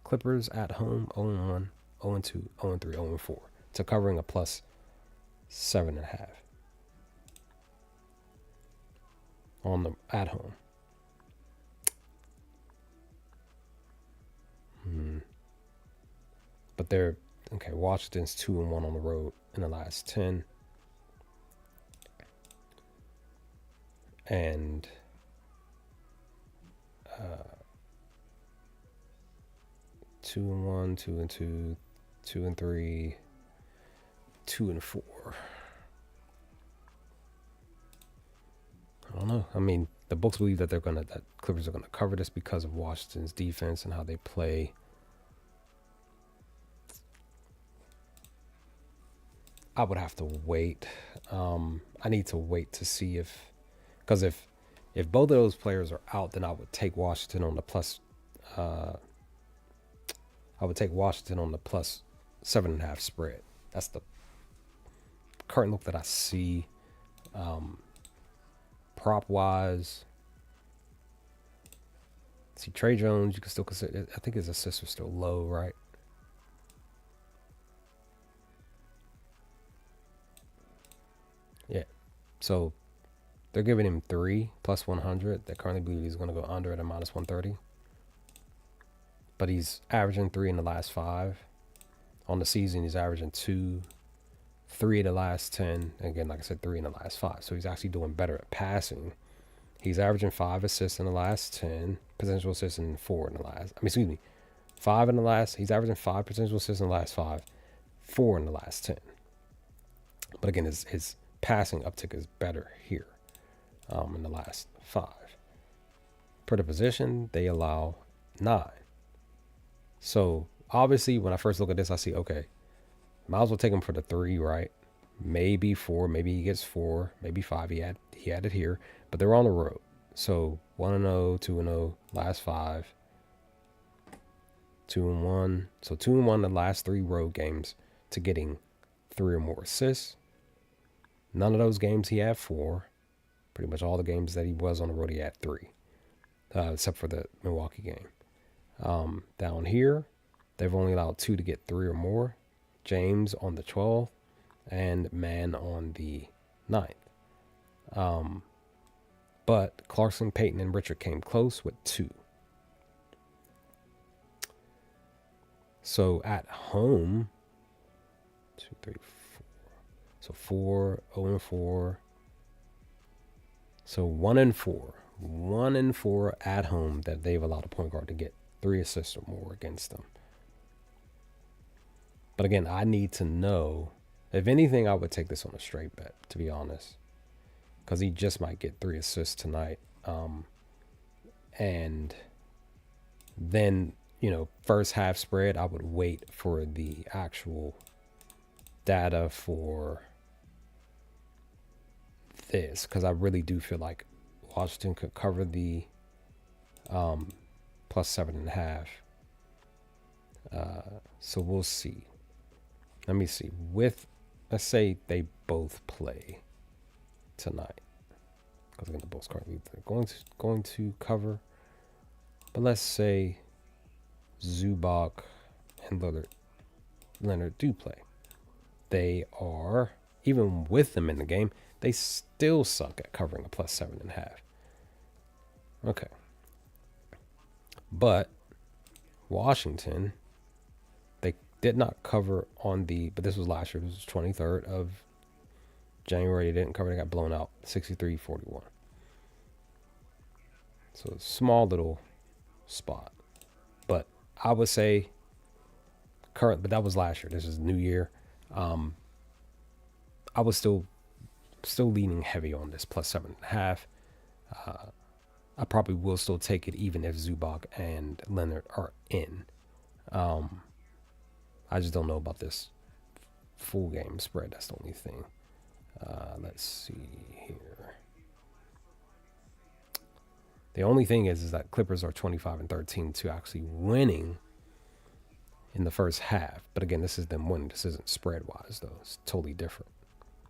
Clippers at home, 0-1, 0-2, 0-3, 0-4 to covering a plus 7.5. On the at home. But they're okay. Washington's 2-1 on the road in the last 10. And 2-1, 2-2, 2-3, 2-4. know. I mean, the books believe that that Clippers are gonna cover this because of Washington's defense and how they play. I would have to wait. I need to wait to see because if both of those players are out, then I would take Washington on the plus. I would take Washington on the plus 7.5 spread. That's the current look that I see. Prop wise, see Trey Jones, you can still consider. I think his assists are still low, right? Yeah. So they're giving him 3 plus 100. They currently believe he's going to go under at a minus 130. But he's averaging 3 in the last 5. On the season, he's averaging 2, 3 in the last 10. Again, like I said, 3 in the last 5. So he's actually doing better at passing. He's averaging 5 assists in the last 10, potential assists in 4 in the last. 5 in the last. He's averaging 5 potential assists in the last 5, 4 in the last 10. But again, his passing uptick is better here in the last 5. Per the position, they allow 9. So obviously, when I first look at this, I see, okay, might as well take him for the 3, right? Maybe 4, maybe he gets 4, maybe 5. He had it here, but they're on the road. So 1-0, 2-0, last 5, 2-1. So 2-1 the last 3 road games to getting 3 or more assists. None of those games he had 4. Pretty much all the games that he was on the road, he had 3, except for the Milwaukee game. Down here, they've only allowed 2 to get 3 or more. James on the 12th and Mann on the 9th. But Clarkson, Payton, and Richard came close with 2. So at home, 2, 3, 4. So 4, 0-4. So 1-4. 1-4 at home that they've allowed a point guard to get 3 assists or more against them. But again, I need to know. If anything, I would take this on a straight bet, to be honest. Because he just might get 3 assists tonight. And then, first half spread, I would wait for the actual data for this. Because I really do feel like Washington could cover the plus 7.5. So we'll see. Let me see. Let's say they both play tonight, because again, the Bulls currently going to cover. But let's say Zubac and Leonard do play. They are, even with them in the game, they still suck at covering a plus 7.5. Okay. But Washington, they did not cover but this was last year. This was 23rd of January. They didn't cover. They got blown out 63-41. So a small little spot. But I would say but that was last year. This is new year. I was still leaning heavy on this plus 7.5. I probably will still take it even if Zubac and Leonard are in. I just don't know about this full game spread. That's the only thing. Let's see here. The only thing is that Clippers are 25-13 to actually winning in the first half. But again, this is them winning. This isn't spread wise though. It's totally different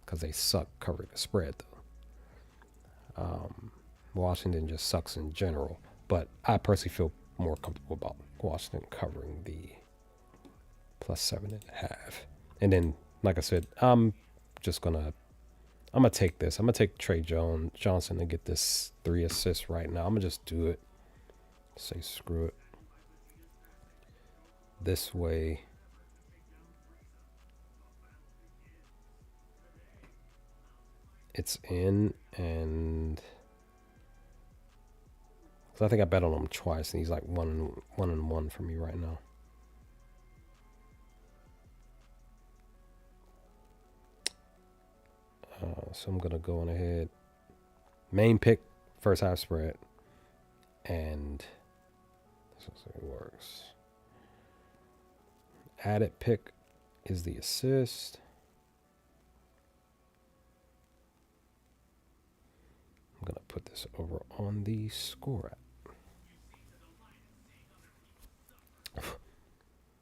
because they suck covering the spread though. Washington just sucks in general, but I personally feel more comfortable about Washington covering the plus 7.5. And then, like I said, I'm gonna take this. I'm gonna take Trey Johnson to get this 3 assists right now. I'm gonna just do it. Say screw it. This way, it's in, and I think I bet on him twice, and he's like 1-1 for me right now. So I'm gonna go on ahead. Main pick first half spread, and this is how it works. Added pick is the assist. I'm gonna put this over on the score app.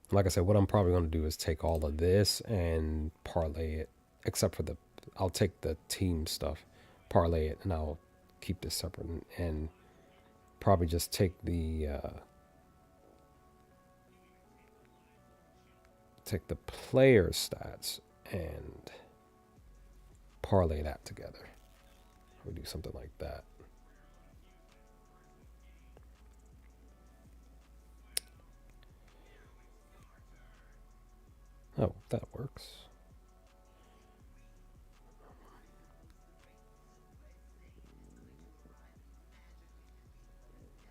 Like I said, what I'm probably gonna do is take all of this and parlay it, except for I'll take the team stuff, parlay it, and I'll keep this separate, and probably just take the player stats and parlay that together. We'll do something like that. Oh, that works.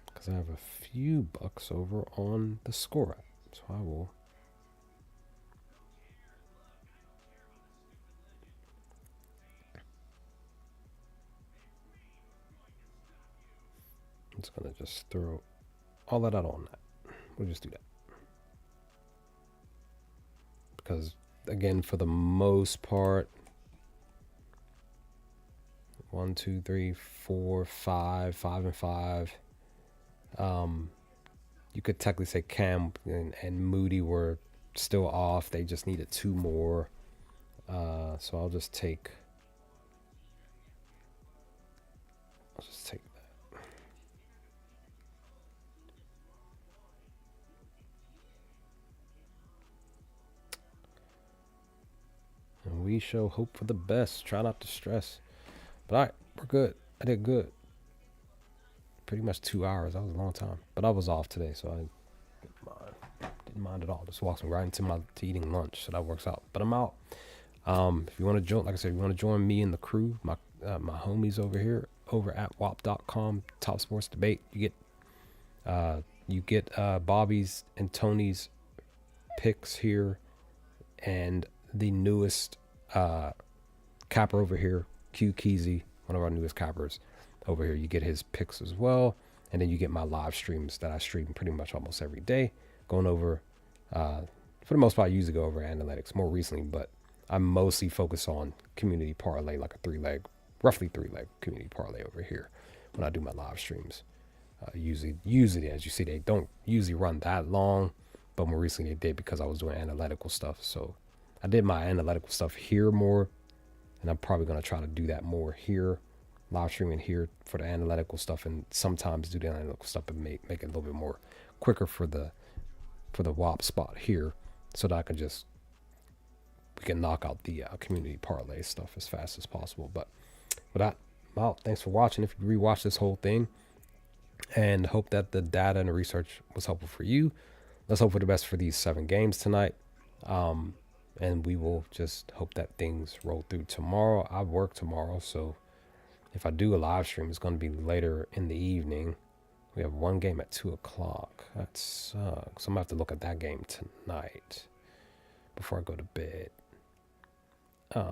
Because I have a few bucks over on the score app, so I will. I'm just gonna just throw all that out on that. We'll just do that. Because again, for the most part, 1, 2, 3, 4, 5, 5 and 5. You could technically say Cam and Moody were still off. They just needed 2 more. So I'll just take that. And we shall hope for the best. Try not to stress. But all right, we're good. I did good. Pretty much 2 hours. That was a long time. But I was off today, so I didn't mind at all. Just walks me right into eating lunch, so that works out. But I'm out. If you want to join, like I said, if you want to join me and the crew, my homies over here, over at WAP.com, Top Sports Debate, you get Bobby's and Tony's picks here, and the newest capper over here, Q Keezy, one of our newest cappers over here. You get his picks as well, and then you get my live streams that I stream pretty much almost every day, going over for the most part. I usually go over analytics more recently, but I mostly focus on community parlay, like a roughly three leg community parlay over here when I do my live streams. Usually, as you see, they don't usually run that long, but more recently they did because I was doing analytical stuff. So I did my analytical stuff here more, and I'm probably going to try to do that more here, live streaming here for the analytical stuff, and sometimes do the analytical stuff and make it a little bit more quicker for the WAP spot here, so that we can knock out the community parlay stuff as fast as possible. But with that, I'm out. Thanks for watching. If you rewatch this whole thing, and hope that the data and the research was helpful for you. Let's hope for the best for these 7 games tonight. And we will just hope that things roll through tomorrow. I work tomorrow, so if I do a live stream, it's going to be later in the evening. We have one game at 2 o'clock. That sucks. I'm going to have to look at that game tonight before I go to bed. And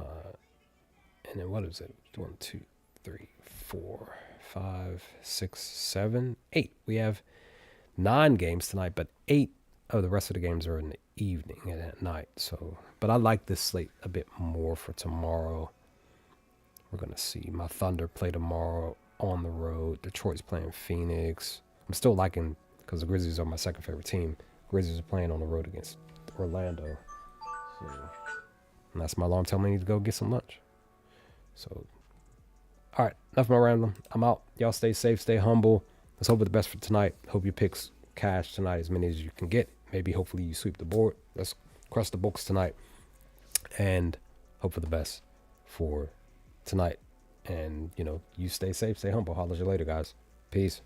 then what is it? 1, 2, 3, 4, 5, 6, 7, 8. We have 9 games tonight, but 8 of the rest of the games are in the evening and at night. So, but I like this slate a bit more for tomorrow. We're going to see my Thunder play tomorrow on the road. Detroit's playing Phoenix. I'm still liking, because the Grizzlies are my second favorite team. Grizzlies are playing on the road against Orlando. So, and that's my alarm telling me to go get some lunch. So, all right, enough of my rambling. I'm out. Y'all stay safe, stay humble. Let's hope for the best for tonight. Hope your picks cash tonight, as many as you can get. Maybe hopefully you sweep the board. Let's crush the books tonight, and hope for the best for tonight. And you stay safe, stay humble. Holler at you later, guys. Peace.